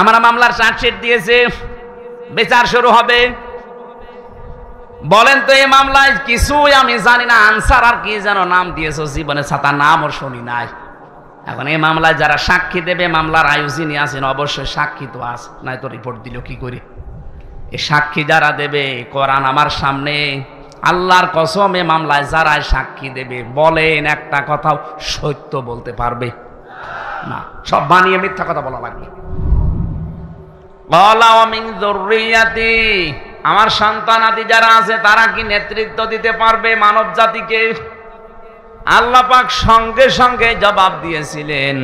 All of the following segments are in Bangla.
আমরা মামলার চার্জশিট দিয়েছে, বিচার শুরু হবে। বলেন তো এই মামলায় কিছুই আমি জানি না, আনসার আর কি যেন নাম দিয়েছো, জীবনে ছাতা নাম ওর শুনি নাই। এখন এই মামলায় যারা সাক্ষী দেবে, মামলার আয়োজনই আছেন, অবশ্যই সাক্ষী তো আস, নাই তো রিপোর্ট দিল কি করে? এই সাক্ষী যারা দেবে, কোরআন আমার সামনে, আল্লাহর কসম এ মামলায় যারা সাক্ষী দেবে, বলেন একটা কথাও সত্য বলতে পারবে না, সব বানিয়ে মিথ্যা কথা বলা লাগবে। আমার সন্তানাদি যারা আছে তারা কি নেতৃত্ব দিতে পারবে মানব জাতিকে? আল্লাহ পাক সঙ্গে সঙ্গে জবাব দিয়েছিলেন,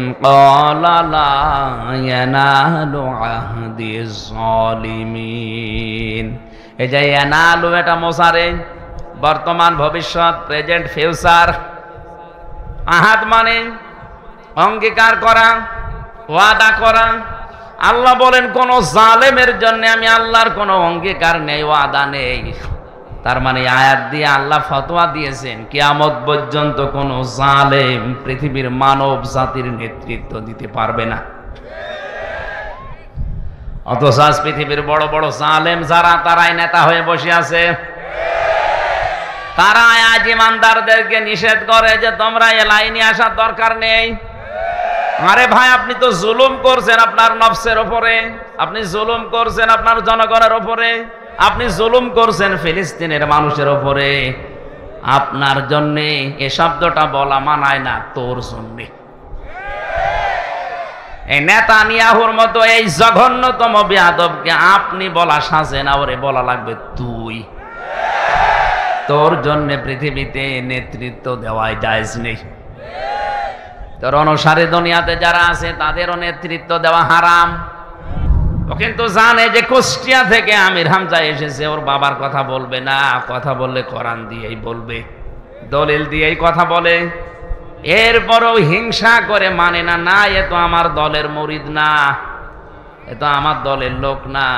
এই যে ইয়ানালু এটা মোসারে, বর্তমান ভবিষ্যৎ, প্রেজেন্ট ফিউচার। আহাদ মানে অঙ্গীকার করা, ওয়াদা করা। আল্লাহ বলেন কোন জালেমের জন্য আমি আল্লাহর কোনো অঙ্গীকার নেই, ওয়াদা নেই। তার মানে আয়াত দিয়ে আল্লাহ ফতোয়া দিয়েছেন কিয়ামত পর্যন্ত কোন জালেম পৃথিবীর মানব জাতির নেতৃত্ব দিতে পারবে না। অথচ আজ পৃথিবীর বড় বড় জালেম যারা, তারাই নেতা হয়ে বসে আছে। তারা আজ ইমানদারদেরকে নিষেধ করে যে তোমরা এ লাইনে আসার দরকার নেই। আরে ভাই, আপনি তো জুলুম করছেন আপনার নফসের উপরে, আপনি জুলুম করছেন আপনার জনগণের উপরে, আপনি জুলুম করছেন ফিলিস্তিনের মানুষের উপরে। আপনার জন্যে এ শব্দটা বলা মানায় না, তোর জন্যে। এই নেতানিয়াহুর মতো এই জঘন্যতম বেয়াদবকে আপনি বলা সাজে না, ওরে বলা লাগবে তুই। তোর জন্যে পৃথিবীতে নেতৃত্ব দেওয়াই জায়েজ নেই। তোর অনুসারী দুনিয়াতে যারা আছে তাদেরও নেতৃত্ব দেওয়া হারাম। ও কিন্তু জানে যে কুষ্টিয়া থেকে আমির হামজা এসেছে, ওর বাবার কথা বলবে না, কথা বললে কোরআন দিয়েই বলবে, দলিল দিয়েই কথা বলে। এরপরও হিংসা করে মানে না, না এ তো আমার দলের মুরিদ না, এ তো আমার দলের লোক না।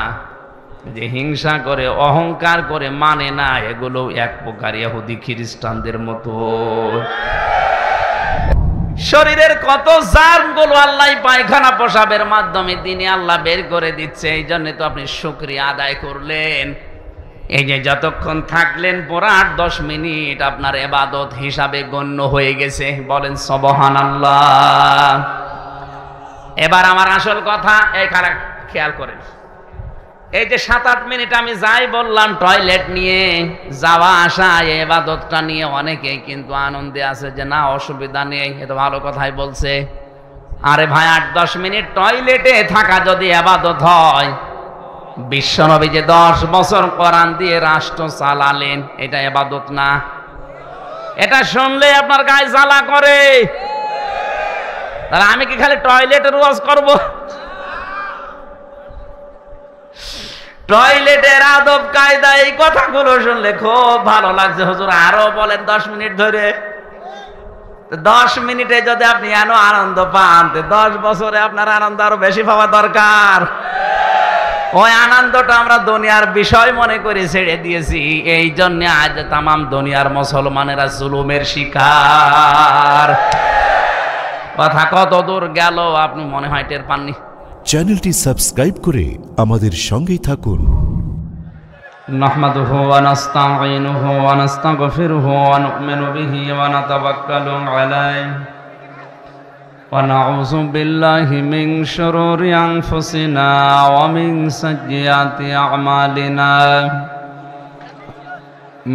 যে হিংসা করে, অহংকার করে মানে না, এগুলো এক প্রকার ইহুদি খ্রিস্টানদের মতো। শরীরের কত জার্মগুলো আল্লাহ পায়খানা পেশাবের মাধ্যমে দিনে আল্লাহ বের করে দিচ্ছে। এই জন্য তো আপনি শুকরিয়া আদায় করলেন। এই যে যতক্ষণ থাকলেন পুরো 8-10 মিনিট আপনার ইবাদত হিসাবে গণ্য হয়ে গেছে। বলেন সুবহানাল্লাহ। এবার আমার আসল কথা, এই খেয়াল করেন, এই যে 7-8 মিনিট আমি যাই বললাম টয়লেট নিয়ে যাওয়া আসা, এই ইবাদতটা নিয়ে অনেকেই কিন্তু আনন্দে আছে যে না অসুবিধা নেই, এ তো ভালো কথাই বলছে। আরে ভাই, 8-10 মিনিট টয়লেটে থাকা যদি ইবাদত হয়, বিশ্বনবী যে 10 বছর কোরআন দিয়ে রাষ্ট্র চালালেন, এটা ইবাদত না? এটা শুনলে আপনার গায়ে জ্বালা করে। তাহলে আমি কি খালি টয়লেটের ওয়াজ করব? টয়লেটের আদব কায়দা এই কথাগুলো শুনলে খুব ভালো লাগছে। হুজুর আরো বলেন 10 মিনিট ধরে। 10 মিনিটে যদি আপনি এন আনন্দ পান, 10 বছরে আপনার আনন্দ আরো বেশি পাওয়া দরকার। ওই আনন্দটা আমরা দুনিয়ার বিষয় মনে করে ছেড়ে দিয়েছি। এই জন্য আজ তামাম দুনিয়ার মুসলমানেরা জুলুমের শিকার। কথা কত দূর গেল আপনি মনে হয় টের পাননি। চ্যানেলটি সাবস্ক্রাইব করে আমাদের সঙ্গেই থাকুন। নাহমাদুহু ওয়া নাস্তাঈনুহু ওয়া নাস্তাগফিরুহু ওয়া নু'মিনু বিহি ওয়া নাতাওয়াক্কালু আলাইহি ওয়া নাউযু বিল্লাহি মিন শুরুরি আনফুসিনা ওয়া মিন সাইয়্যাতি আমালিনা।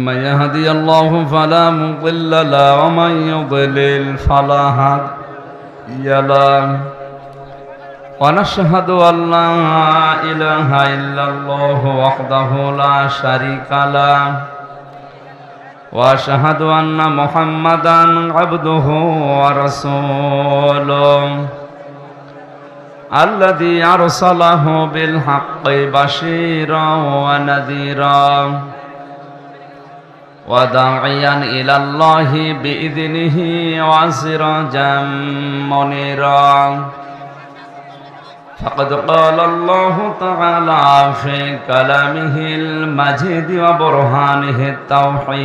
মান ইয়াহদিয়াল্লাহু ফালা মুদিল্লা লাহু ওয়া মান ইউদ্লিল ফালা হাদিয়া লাহু। ونشهد أن لا إله إلا الله وحده لا شريك له وأشهد أن محمدا عبده ورسوله الذي أرسله بالحق بشيرا ونذيرا وداعيا إلى الله بإذنه وسراجا منيرا. فقد قال الله تعالى في كلامه المجيد وبرهانه التوحيد: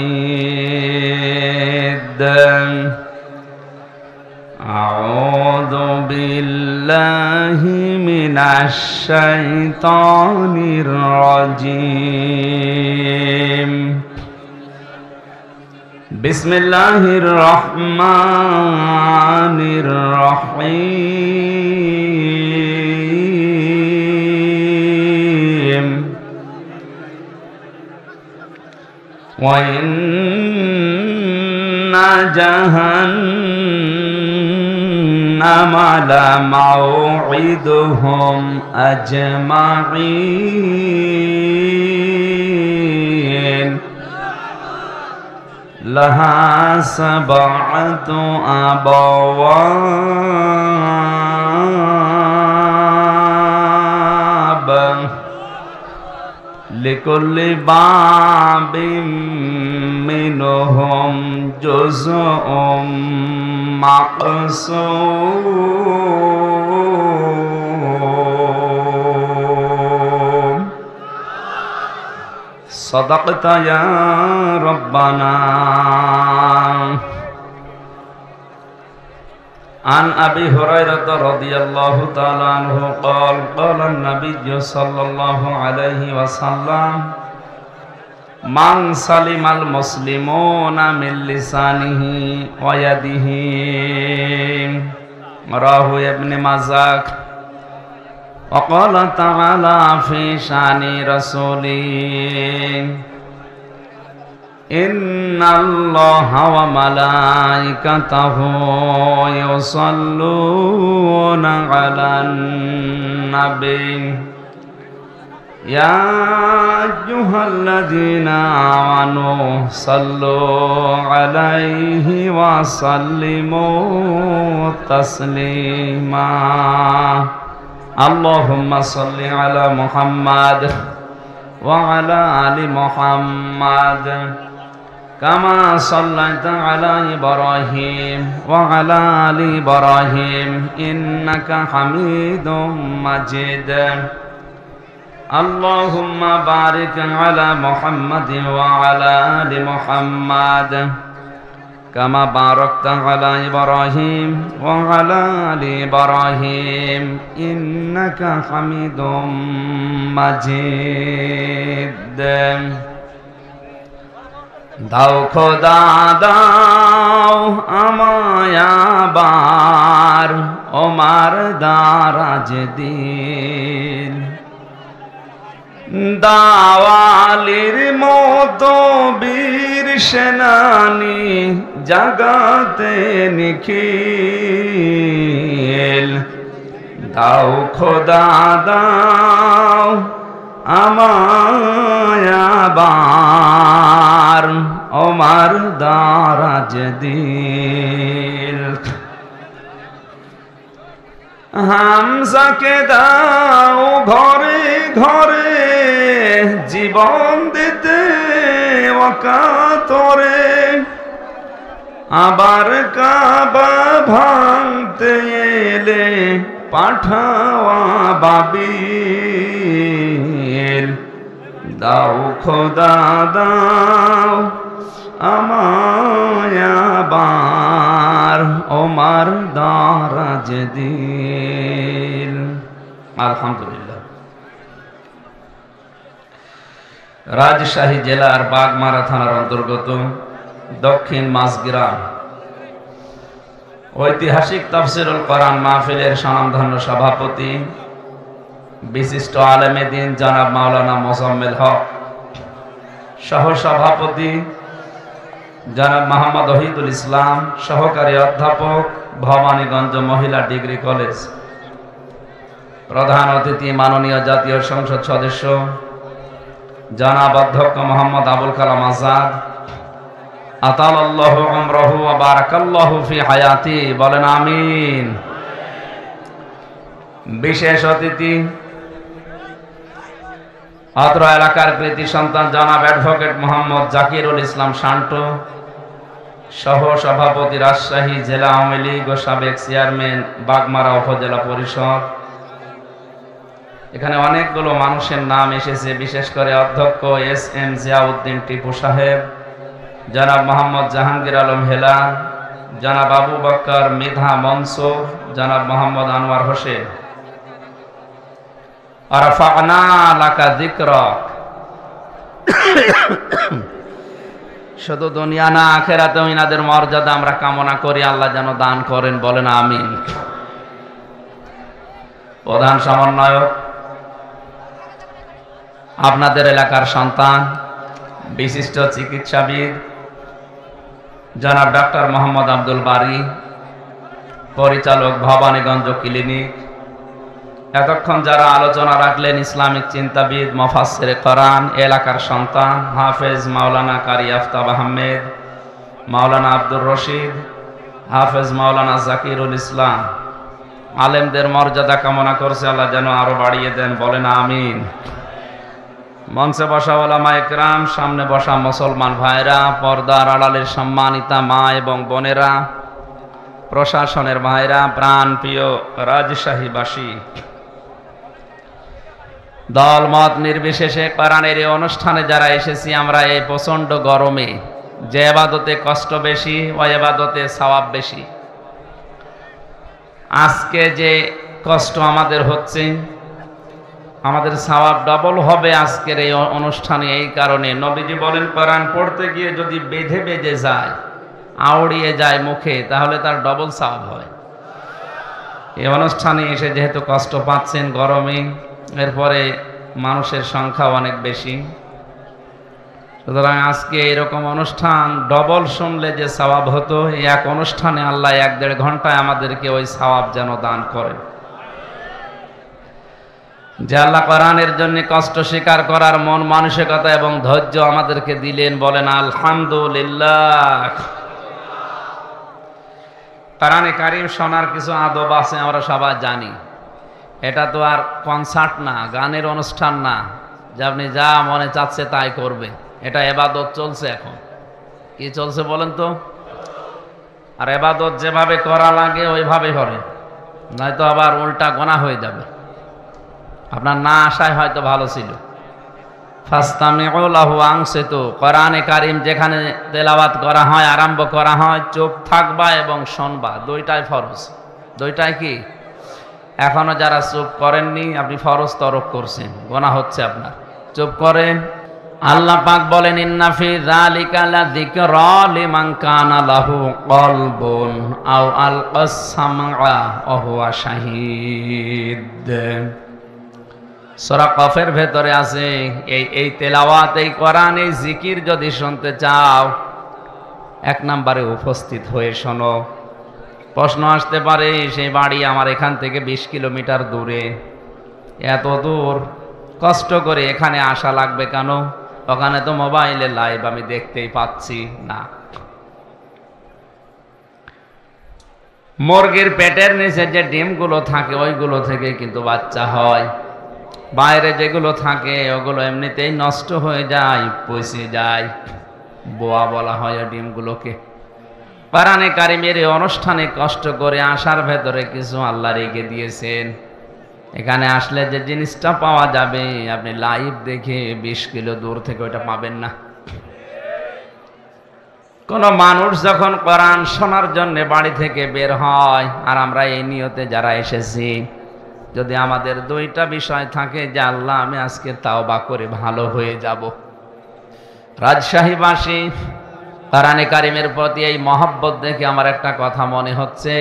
أعوذ بالله من الشيطان الرجيم بسم الله الرحمن الرحيم وإن جهنم لموعدهم أجمعين لها 7 أبواب لكل باب منهم جزء مقسوم صدقت يا ربنا. عن أبي هريرة رضي الله تعالى عنه قال قال النبي صلى الله عليه وسلم من سلم المسلمون من لسانه ويده رواه ابن ماجه. وقال تعالى في شأن رسوله إن الله وملائكته يصلون على النبي يا أيها الذين آمنوا صلوا عليه وسلموا تسليما. اللهم صل على محمد وعلى آل محمد كما صليت على إبراهيم وعلى آل إبراهيم إنك حميد مجيد. اللهم بارك على محمد وعلى آل محمد كما باركت على إبراهيم وعلى آل إبراهيم إنك حميد مجيد. দাও খোদা দাও আমায় আবার ওমার দারাজ দিল দাওয়ালির মতো বীর সেনানি জাগাতে নিখিল দাও খোদা দাও আমায় আবার ওমার দারাজ দিল হামজাকে দাও ঘরে ঘরে জীবন দিতে ওকাতরে আবার কাবা ভাঙতে এলে পাঠাওয়া বাবিল দাও খোদা দাও আমায় আবার ওমার দারাজ দিল। আলহামদুলিল্লাহ। রাজশাহী জেলার বাগমারা থানার অন্তর্গত দক্ষিণ মাঝগ্রাম ঐতিহাসিক তাফসীরুল কোরআন মাহফিলের স্বনামধন্য সভাপতি বিশিষ্ট আলেমে দ্বীন জনাব মাওলানা মোজাম্মেল হক, সহ সভাপতি জনাব মোহাম্মদ ওহিদুল ইসলাম, সহকারী অধ্যাপক ভবানীগঞ্জ মহিলা ডিগ্রি কলেজ, প্রধান অতিথি মাননীয় জাতীয় সংসদ সদস্য জনাব অধ্যক্ষ মোহাম্মদ আবুল কালাম আজাদ, আতালাল্লাহু উমরাহু ওয়া বারাকাল্লাহু ফি হায়াতি, বলেন আমিন। বিশেষ অতিথি অত্র এলাকার কৃতি সন্তান জনাব অ্যাডভোকেট মোহাম্মদ জাকিরুল ইসলাম শান্ত, সহ সভাপতি রাজশাহী জেলা আওয়ামী লীগ ও সাবেক চেয়ারম্যান বাগমারা উপজেলা পরিষদ। এখানে অনেকগুলো মানুষের নাম এসেছে, বিশেষ করে অধ্যক্ষ এস.এম. জিয়াউদ্দিন টিপু সাহেব, জনাব মোহাম্মদ জাহাঙ্গীর আলম হেলা, জনাব আবু বকর মৃধা মনসুর, জনাব মোহাম্মদ আনোয়ার হোসেন। আরফা'না লাকা যিকরাক। শুধু দুনিয়া না আখিরাতেও ইনাদের মর্যাদা আমরা কামনা করি, আল্লাহ যেন দান করেন, বলেন আমিন। প্রধান সমন্বয়ক, আপনাদের এলাকার সন্তান, বিশিষ্ট চিকিৎসাবিদ জনাব ডাক্তার মোহাম্মদ আব্দুল বারী, পরিচালক ভবানীগঞ্জ ক্লিনিক। এতক্ষণ যারা আলোচনা রাখলেন ইসলামিক চিন্তাবিদ, মুফাসসিরে কোরআন, এলাকার সন্তান হাফেজ মাওলানা কারি আফতাব আহমেদ, মাওলানা আব্দুর রশিদ, হাফেজ মাওলানা জাকিরুল ইসলাম। আলেমদের মর্যাদা কামনা করছে, আল্লাহ যেন আরো বাড়িয়ে দেন, বলেন আমিন। মঞ্চে বসা ওলামা একরাম, সামনে বসা মুসলমান ভাইরা, পর্দার আড়ালের সম্মানিতা মা এবং বোনেরা, প্রশাসনের ভাইরা, প্রাণ প্রিয় রাজশাহীবাসী, দল মত নির্বিশেষে কোরআনের এই অনুষ্ঠানে যারা এসেছি, আমরা এই প্রচন্ড গরমে যে ইবাদতে কষ্ট বেশি ওই ইবাদতে সওয়াব বেশি। আজকে যে কষ্ট আমাদের হচ্ছে, আমাদের সওয়াব ডবল হবে আজকের এই অনুষ্ঠানে। এই কারণে নবীজি বলেন, কোরআন পড়তে গিয়ে যদি বেঁধে বেঁধে যায়, আউড়িয়ে যায় মুখে, তাহলে তার ডবল সওয়াব হয়। এই অনুষ্ঠানে এসে যেহেতু কষ্ট পাচ্ছেন গরমে, এরপরে মানুষের সংখ্যা অনেক বেশি, সুতরাং আজকে এরকম অনুষ্ঠান ডবল শুনলে যে সওয়াব হতো, এই এক অনুষ্ঠানে আল্লাহ 1-1.5 ঘন্টায় আমাদেরকে ওই সওয়াব যেন দান করেন। যে আল্লাহ কোরআনের জন্য কষ্ট স্বীকার করার মন মানসিকতা এবং ধৈর্য আমাদেরকে দিলেন, বলেন আলহামদুলিল্লাহ। কোরআনে কারীম শোনার কিছু আদব আছে, আমরা সবাই জানি। এটা তো আর কনসার্ট না, গানের অনুষ্ঠান না যে আপনি যা মনে চাচ্ছে তাই করবে। এটা ইবাদত চলছে। এখন কি চলছে বলেন তো? আর ইবাদত যেভাবে করা লাগে ওইভাবে করে, নয়তো আবার উল্টা গোনা হয়ে যাবে। আপনার না আসায় হয়তো ভালো ছিল। ফাস্তামিউ লাহু আনসিতু, কোরআনে কারীম যেখানে তেলাওয়াত করা হয়, আরম্ভ করা হয়, চুপ থাকবা এবং শুনবা, দুইটাই ফরজ। দুইটাই কি? এখনো যারা চুপ করেননি, আপনি ফরজ তরক করছেন, গোনা হচ্ছে আপনার। চুপ করেন। আল্লাহ পাক বলেন, ইন্না ফি যালিকা লাযিকরা লিমান কানা লাহু কলবুন আও আলকাস সামআ ওয়া হুয়া শাহীদ। সূরা কফের ভেতরে আছে এই তেলাওয়াত, এই কোরআন, এই জিকির যদি শুনতে চাও, 1 নম্বরে উপস্থিত হয়ে শোনো। প্রশ্ন আসতে পারে, সেই বাড়ি আমার এখান থেকে 20 কিলোমিটার দূরে, এত দূর কষ্ট করে এখানে আসা লাগবে কেন? ওখানে তো মোবাইলে লাইভ আমি দেখতেই পাচ্ছি না। মুরগির পেটের নিচে যে ডিমগুলো থাকে ওইগুলো থেকে কিন্তু বাচ্চা হয়, বাইরে যেগুলো থাকে ওগুলো এমনিতেই নষ্ট হয়ে যায়, পচে যায়, বোয়া বলা হয় ডিমগুলোকে। কোরআনে কারীমের এই অনুষ্ঠানে কষ্ট করে আসার ভেতরে কিছু আল্লাহ রেখে দিয়েছেন। এখানে আসলে যে জিনিসটা পাওয়া যাবে, আপনি লাইভ দেখে 20 কিলো দূর থেকে ওটা পাবেন না। কোন মানুষ যখন কোরআন শোনার জন্য বাড়ি থেকে বের হয়, আর আমরা এই নিয়তে যারা এসেছি, যদি আমাদের দুইটা বিষয় থাকে যে আল্লাহ আমি আজকে তাওবা করে ভালো হয়ে যাব। রাজশাহীবাসী, কোরআনে কারীমের প্রতি এই মহব্বত দেখে আমার একটা কথা মনে হচ্ছে,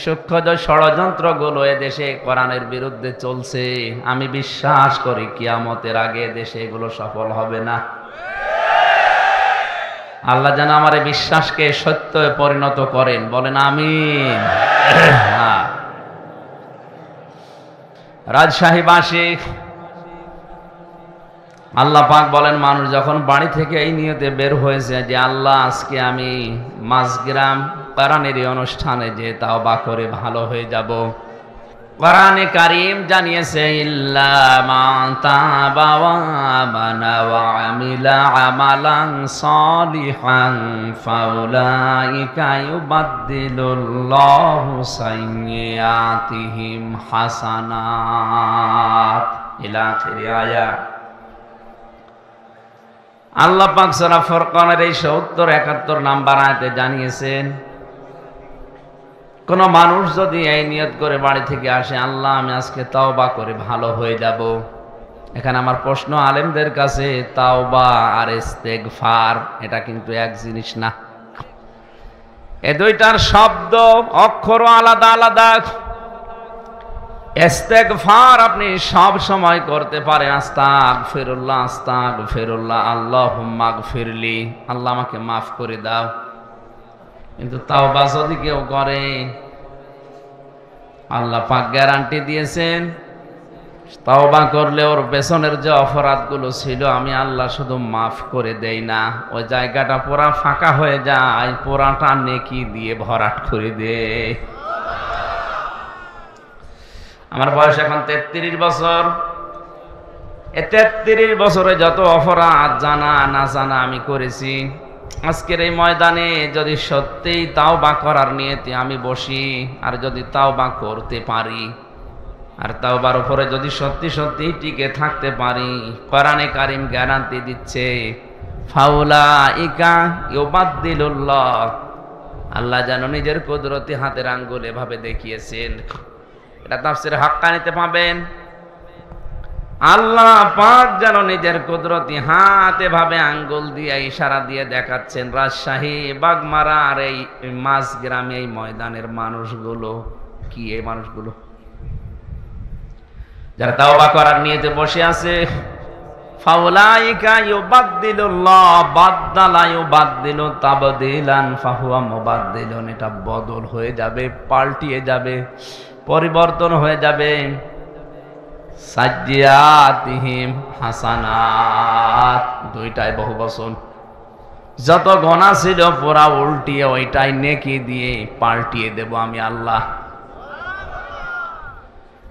সূক্ষ্ম যে ষড়যন্ত্রগুলো এদেশে কোরআনের বিরুদ্ধে চলছে, আমি বিশ্বাস করি কিয়ামতের আগে দেশে এগুলো সফল হবে না। আল্লাহ যেন আমার এই বিশ্বাসকে সত্যে পরিণত করেন, বলেন আমিন। রাজশাহীবাসী, আল্লাহ পাক বলেন, মানুষ যখন বাড়ি থেকে এই নিয়তে বের হয়েছে যে আল্লাহ আজকে আমি মাসগ্রাম কোরআনের এই অনুষ্ঠানে যে তাওবা করে ভালো হয়ে যাব, কোরআনে কারীম জানিয়েছে, ইল্লা মান তাবা ওয়া আমানা ওয়া আমিলা আমালান সালিহান ফাউলাইকা ইউবাদদিলুল্লাহু সাইয়্যাতিহিম হাসানাত। ইলা আখিরি আয়াত। আল্লাহ পাক সূরা ফুরকানের এই 70-71 নাম্বার আয়াতে জানিয়েছেন, কোন মানুষ যদি এই নিয়ত করে বাড়ি থেকে আসে, আল্লাহ আমি আজকে তাওবা করে ভালো হয়ে যাব, এখানে আমার প্রশ্ন আলেমদের কাছে, তাওবা আর ইস্তেগফার এটা কিন্তু এক জিনিস না। এই দুইটার শব্দ অক্ষর আলাদা আলাদা। ইস্তেগফার আপনি সব সময় করতে পারেন, আস্তাগফিরুল্লাহ আস্তাগফিরুল্লাহ, আল্লাহুম্মা গফিরলি, আল্লাহ আমাকে মাফ করে দাও। কিন্তু তাওবা যদি কেউ করে, আল্লাহ পাক গ্যারান্টি দিয়েছেন তাওবা করলে ওর পেছনের যে অপরাধগুলো ছিল আমি আল্লাহ শুধু মাফ করে দেই না, ওই জায়গাটা পুরা ফাঁকা হয়ে যায়, পুরাটা নেকি দিয়ে ভরাট করে দেয়। আমার বয়স এখন 33 বছর। এই 33 বছরে যত অপরাধ জানা না জানা আমি করেছি, আজকের এই ময়দানে যদি সত্যিই তাওবা করার নিয়তে আমি বসি, আর যদি তাওবা করতে পারি, আর তাওবার উপরে যদি সত্যি সত্যি টিকে থাকতে পারি, কোরআনে কারীম গ্যারান্টি দিচ্ছে ফাউলাইকা ইউবাদদিলুল্লাহ, আল্লাহ যেন নিজের কুদরতি হাতের আঙ্গুল এভাবে দেখিয়েছেন। এটা তাফসীরে হাক্কানিতে পাবেন। আল্লাহ পাক যেন নিজের কুদরতি হাত এভাবে আঙ্গুল দিয়ে ইশারা দিয়ে দেখাচ্ছেন রাজশাহী, বাগমারা আর এই মাছ গ্রামে এই ময়দানের মানুষগুলো কি, এই মানুষগুলো যারা তাওবা করার নিয়তে বসে আছে, ফাউলাইকা ইউবাদদিলুল্লাহ বাদদালা ইউবাদদিলু তাবদীলান ফাহুয়া মুবাদদিলুন, এটা বদল হয়ে যাবে, পাল্টিয়ে যাবে, পরিবর্তন হয়ে যাবে। সাজ্জিয়াতিহিম হাসানাত, দুইটাই বহুবচন। যত গুনাহ ছিল পুরা উল্টিয়ে ওইটাই নেকি দিয়ে পাল্টিয়ে দেব আমি আল্লাহ।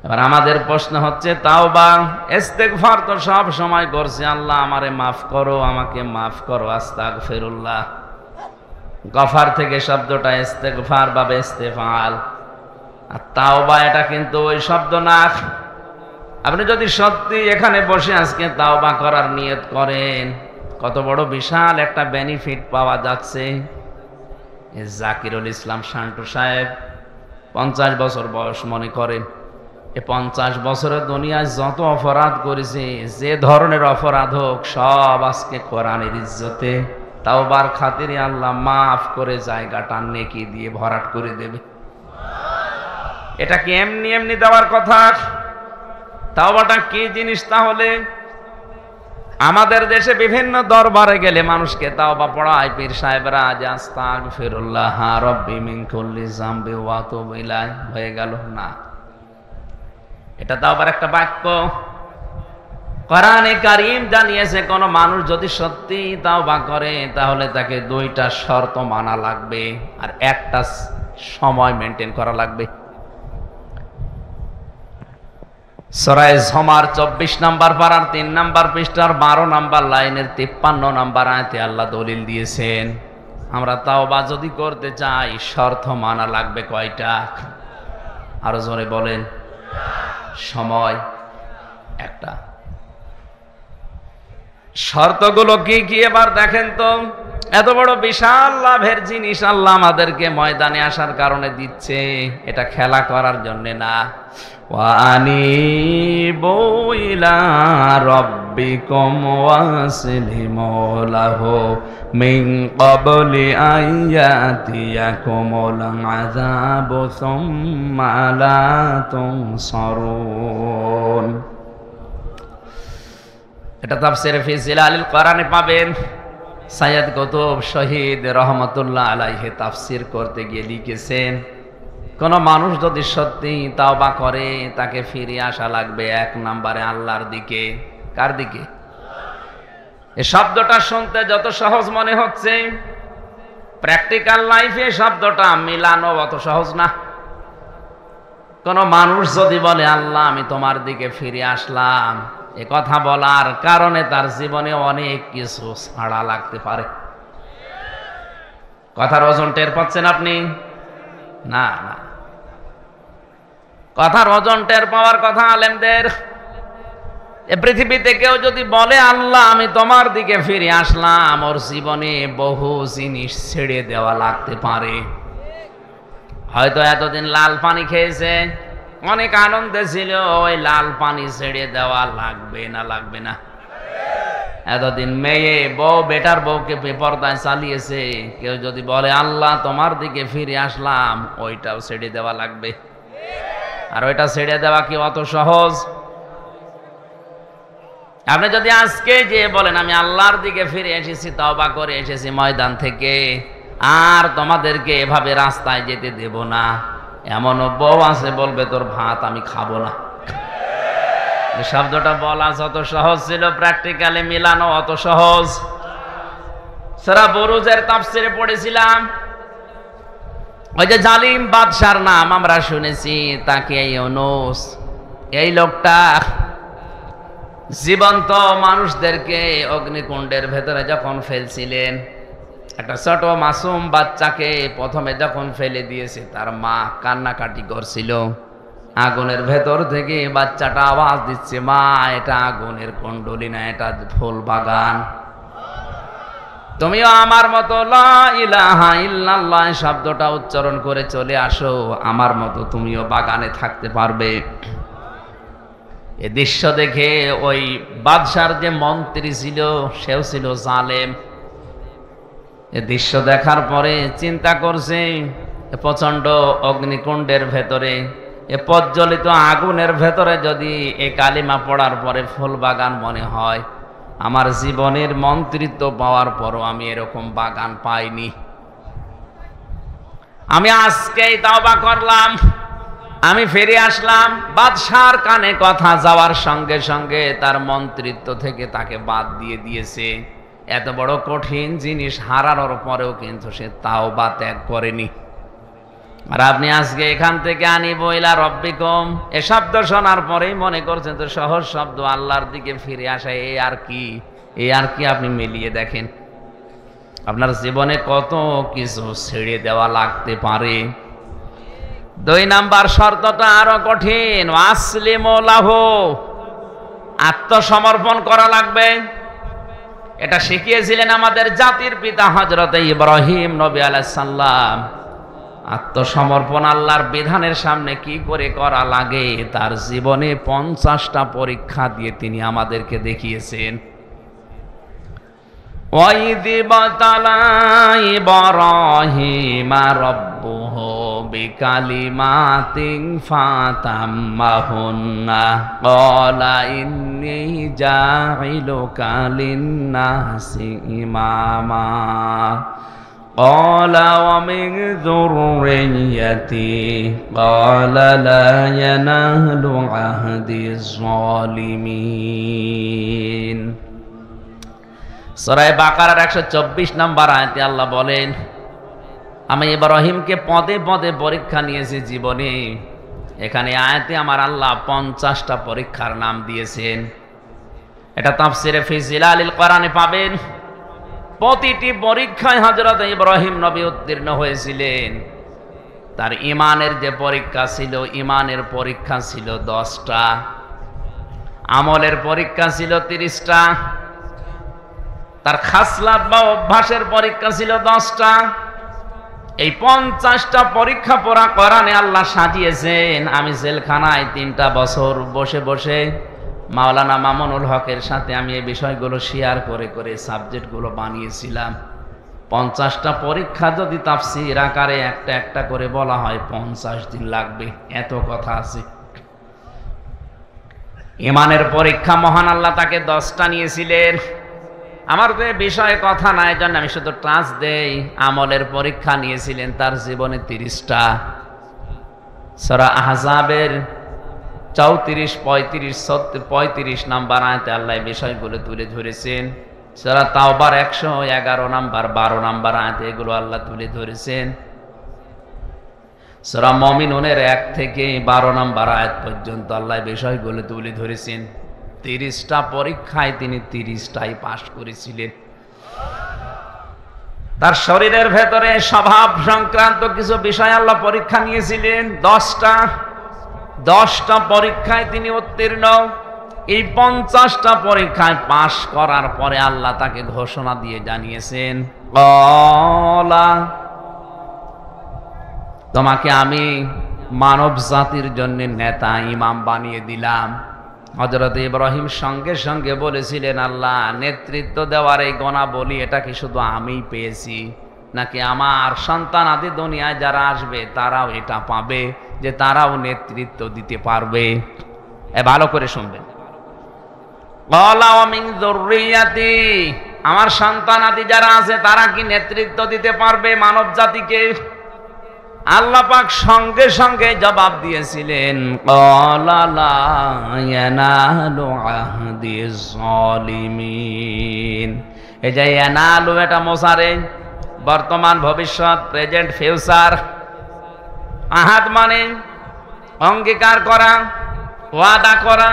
এবার আমাদের প্রশ্ন হচ্ছে, তাওবা ইস্তেগফার তো সব সময় করছে, আল্লাহ আমারে মাফ করো, আমাকে মাফ করো, আস্তাগফিরুল্লাহ। গফার থেকে শব্দটা ইস্তেগফার বা ইস্তেফাল, আর তাওবা এটা কিন্তু ওই শব্দ না। আপনি যদি সত্যি এখানে বসে আজকে তাওবা করার নিয়ত করেন, কত বড় বিশাল একটা বেনিফিট পাওয়া যাচ্ছে। জাকিরুল ইসলাম শান্টু সাহেব 50 বছর বয়স মনে করেন, এই 50 বছরের দুনিয়ায় যত অপরাধ করেছে, যে ধরনের অপরাধ হোক, সব আজকে কোরআনের ইজ্জতে তাওবার খাতিরে আল্লাহ মাফ করে জায়গাটা নেকি দিয়ে ভরাট করে দেবে। এটা কি এমনি এমনি দেওয়ার কথা? তাওবাটা কি জিনিস তাহলে? আমাদের দেশে বিভিন্ন দরবারে গেলে মানুষকে তাওবা পড়ায় পীর সাহেবরা, যে আস্তাগফিরুল্লাহ রাব্বি মিন কুল্লি যামবি ওয়া আতুবু ইলাইহি, হয়ে গেল না। এটা তাওবার একটা বাক্য। কোরআনে কারীম জানিয়েছে কোন মানুষ যদি সত্যি তাওবা করে, তাহলে তাকে দুইটা শর্ত মানা লাগবে, আর একটা সময় মেনটেন করা লাগবে। সূরা জুমার 24 নম্বর পারার 3 নম্বর পৃষ্ঠার 12 নম্বর লাইনের 53 নম্বর আয়াতে আল্লাহ দলিল দিয়েছেন, আমরা তাওবা যদি করতে চাই শর্ত মানা লাগবে কয়টা? আরো জোরে বলেন। সময় একটা। শর্তগুলো কি কি এবার দেখেন তো। এত বড় বিশাল লাভের জিনিস আল্লাহ আমাদেরকে ময়দানে আসার কারণে দিচ্ছে, এটা খেলা করার জন্য না। ওয়ানিবু ইলা রাব্বিকুম ওয়াসলিমু লাহু মিন ক্বাবলি আইয়াতিয়াকুমুল আযাবু সুম্মা লা তুনসারুন। এটা তাফসীরে ফি জিলালিল কোরআনে পাবেন। সাইয়্যিদ কুতুব শহীদ রহমাতুল্লাহ আলাইহি তাফসীর করতে গিয়ে লিখেছেন, কোন মানুষ যদি সত্যি তাওবা করে, তাকে ফিরে আসা লাগবে 1 নম্বরে আল্লাহর দিকে। কার দিকে? এই শব্দটা শুনতে যত সহজ মনে হচ্ছে, প্র্যাকটিক্যাল লাইফে শব্দটা মিলানো অত সহজ না। কোন মানুষ যদি বলে আল্লাহ আমি তোমার দিকে ফিরে আসলাম, এ কথা বলার কারণে তার জীবনে অনেক কিছু ছাড়া লাগতে পারে। কথার ওজন টের পাচ্ছেন আপনি? না না, কথার ওজন টের পাওয়ার কথা আলেমদের। এ পৃথিবীতে কেউ যদি বলে আল্লাহ আমি তোমার দিকে ফিরে আসলাম, ওর জীবনে বহু জিনিস ছেড়ে দেওয়া লাগতে পারে। হয়তো এতদিন লাল পানি খেয়েছে, অনেক আনন্দে ছিল, ওই লাল পানি ছেড়ে দেওয়া লাগবে না? লাগবে না? এতদিন মেয়ে বউ বেটার বউকে বেপরদায় চালিয়েছে, কেউ যদি বলে আল্লাহ তোমার দিকে ফিরে আসলাম, ওইটাও ছেড়ে দেওয়া লাগবে। আর ওইটা ছেড়ে দেওয়া কি অত সহজ? আপনি যদি আজকে যে বলেন আমি আল্লাহর দিকে ফিরে এসেছি, তওবা করে এসেছি ময়দান থেকে, আর তোমাদেরকে এভাবে রাস্তায় যেতে দেব না, এমনও বউ আছে বলবে তোর ভাত আমি খাবো না। এই শব্দটা বলা যত সহজ ছিল, প্র্যাকটিক্যালি মিলানো অত সহজ। সূরা বুরুজের তাফসিরে পড়েছিলাম, ওই যে জালিম বাদশার নাম আমরা শুনেছি, তাকে ইউনূস, এই লোকটা জীবন্ত মানুষদেরকে অগ্নিকুণ্ডের ভেতরে যখন ফেলছিলেন, একটা ছোট মাসুম বাচ্চাকে প্রথমে যখন ফেলে দিয়েছে, তার মা কান্নাকাটি করছিল। আগুনের ভেতর থেকে বাচ্চাটা আওয়াজ দিচ্ছে, মা এটা আগুনের কুণ্ডলী না, এটা ফুল বাগান। তুমিও আমার মতো লা ইলাহা ইল্লাল্লাহ শব্দটা উচ্চারণ করে চলে আসো, আমার মতো তুমিও বাগানে থাকতে পারবে। এ দৃশ্য দেখে ওই বাদশার যে মন্ত্রী ছিল, সেও ছিল জালেম। এ দৃশ্য দেখার পরে চিন্তা করছে, প্রচন্ড অগ্নিকুণ্ডের ভেতরে, এ প্রজ্বলিত আগুনের ভেতরে যদি এ কালিমা পড়ার পরে ফুল বাগান মনে হয়, আমার জীবনের মন্ত্রিত্ব পাওয়ার পরও আমি এরকম বাগান পাইনি। আমি আজকেই তওবা করলাম, আমি ফিরে আসলাম। বাদশার কানে কথা যাওয়ার সঙ্গে সঙ্গে তার মন্ত্রিত্ব থেকে তাকে বাদ দিয়ে দিয়েছে। এত বড় কঠিন জিনিস হারানোর পরেও কিন্তু সে তাওবা ত্যাগ করেনি। আর আপনি আজকে এখান থেকে আনিব ইলা রব্বিকুম, এ শব্দ শোনার পরেই মনে করছেন তো সহজ শব্দ, আল্লাহর দিকে ফিরে আসা, এই আর কি, এই আর কি। আপনি মিলিয়ে দেখেন আপনার জীবনে কত কিছু ছেড়ে দেওয়া লাগতে পারে। 2 নাম্বার শর্তটা আরো কঠিন, আসলিমু লাহু, আত্মসমর্পণ করা লাগবে। এটা শিখিয়েছিলেন আমাদের জাতির পিতা হযরত ইব্রাহিম নবী আলাইহিস সালাম। আত্মসমর্পণ আল্লাহর বিধানের সামনে কি করে করা লাগে, তার জীবনে 50টা পরীক্ষা দিয়ে তিনি আমাদেরকে দেখিয়েছেন। وَإِذِ ابْتَلَى إِبْرَاهِيمَ رَبُّهُ بِكَلِمَاتٍ فَأَتَمَّهُنَّ قَالَ إِنِّي جَاعِلُكَ لِلنَّاسِ إِمَامًا قَالَ وَمِنْ ذُرِّيَّتِي قَالَ لَا يَنَالُ عَهْدِي الظَّالِمِينَ। সূরা বাকারার 124 নম্বর আয়াতে আল্লাহ বলেন, আমি ইব্রাহিমকে পদে পদে পরীক্ষা নিয়েছি জীবনে। এখানে আয়াতে আমার আল্লাহ 50টা পরীক্ষার নাম দিয়েছেন। এটা তাফসিরে ফি জিলালিল কোরআনে পাবেন। প্রতিটি পরীক্ষায় হযরত ইব্রাহিম নবী উত্তীর্ণ হয়েছিলেন। তার ঈমানের যে পরীক্ষা ছিল, ঈমানের পরীক্ষা ছিল 10টা, আমলের পরীক্ষা ছিল 30টা, তার খাসলাত বা অভ্যাসের পরীক্ষা ছিল 10টা। এই 50টা পরীক্ষা পড়া কোরআনে আল্লাহ সাজিয়েছেন। আমি জেলখানায় 3টা বছর বসে বসে মাওলানা মামুনুল হকের সাথে আমি এই বিষয়গুলো শেয়ার করে করে সাবজেক্টগুলো বানিয়েছিলাম। 50টা পরীক্ষা যদি তাফসীর আকারে একটা একটা করে বলা হয় 50 দিন লাগবে, এত কথা আছে। ঈমানের পরীক্ষা মহান আল্লাহ তাকে 10টা নিয়েছিলেন। আমার তো বিষয়ে কথা নাই, জন্য আমি শুধু টাচ দেই। আমলের পরীক্ষা নিয়েছিলেন তার জীবনে 30টা। সূরা আহজাবের 34, 35, 35 নাম্বার আয়াতে আল্লাহ বিষয়গুলো তুলে ধরেছেন। সূরা তাওবার 111 নাম্বার, 12 নাম্বার আয়াতে এগুলো আল্লাহ তুলে ধরেছেন। সূরা মুমিনুনের 1 থেকে 12 নাম্বার আয়াত পর্যন্ত আল্লাহ বিষয়গুলো তুলে ধরেছেন। 30টা পরীক্ষায় তিনি 30টাই পাশ করেছিলেন। তার শরীরের ভেতরে স্বভাব সংক্রান্ত কিছু বিষয় আল্লাহ পরীক্ষা নিয়েছিলেন 10টা পরীক্ষায় তিনি উত্তীর্ণ। এই 50টা পরীক্ষায় পাশ করার পরে আল্লাহ তাকে ঘোষণা দিয়ে জানিয়েছেন, তোমাকে আমি মানব জাতির জন্য নেতা ইমাম বানিয়ে দিলাম। হযরত ইব্রাহিম সঙ্গে সঙ্গে বলেছিলেন, আল্লাহ, নেতৃত্ব দেওয়ার এই গুণাবলী এটা কি শুধু আমিই পেয়েছি, নাকি আমার সন্তান আদি দুনিয়ায় যারা আসবে তারাও এটা পাবে, যে তারাও নেতৃত্ব দিতে পারবে? ভালো করে শুনবেন। ক্বালা ওয়া মিন যুররিয়াতি, আমার সন্তান আদি যারা আছে তারা কি নেতৃত্ব দিতে পারবে মানব জাতিকে? আল্লাহ পাক সঙ্গে সঙ্গে জবাব দিয়েছিলেন, ক্বালা লা ইয়ানালু আহদিজ জালিমিন। এই যে ইয়ানালু, এটা মোসারে, বর্তমান, ভবিষ্যৎ, প্রেজেন্ট, ফিউচার। আহাদ মানে অঙ্গীকার করা, ওয়াদা করা।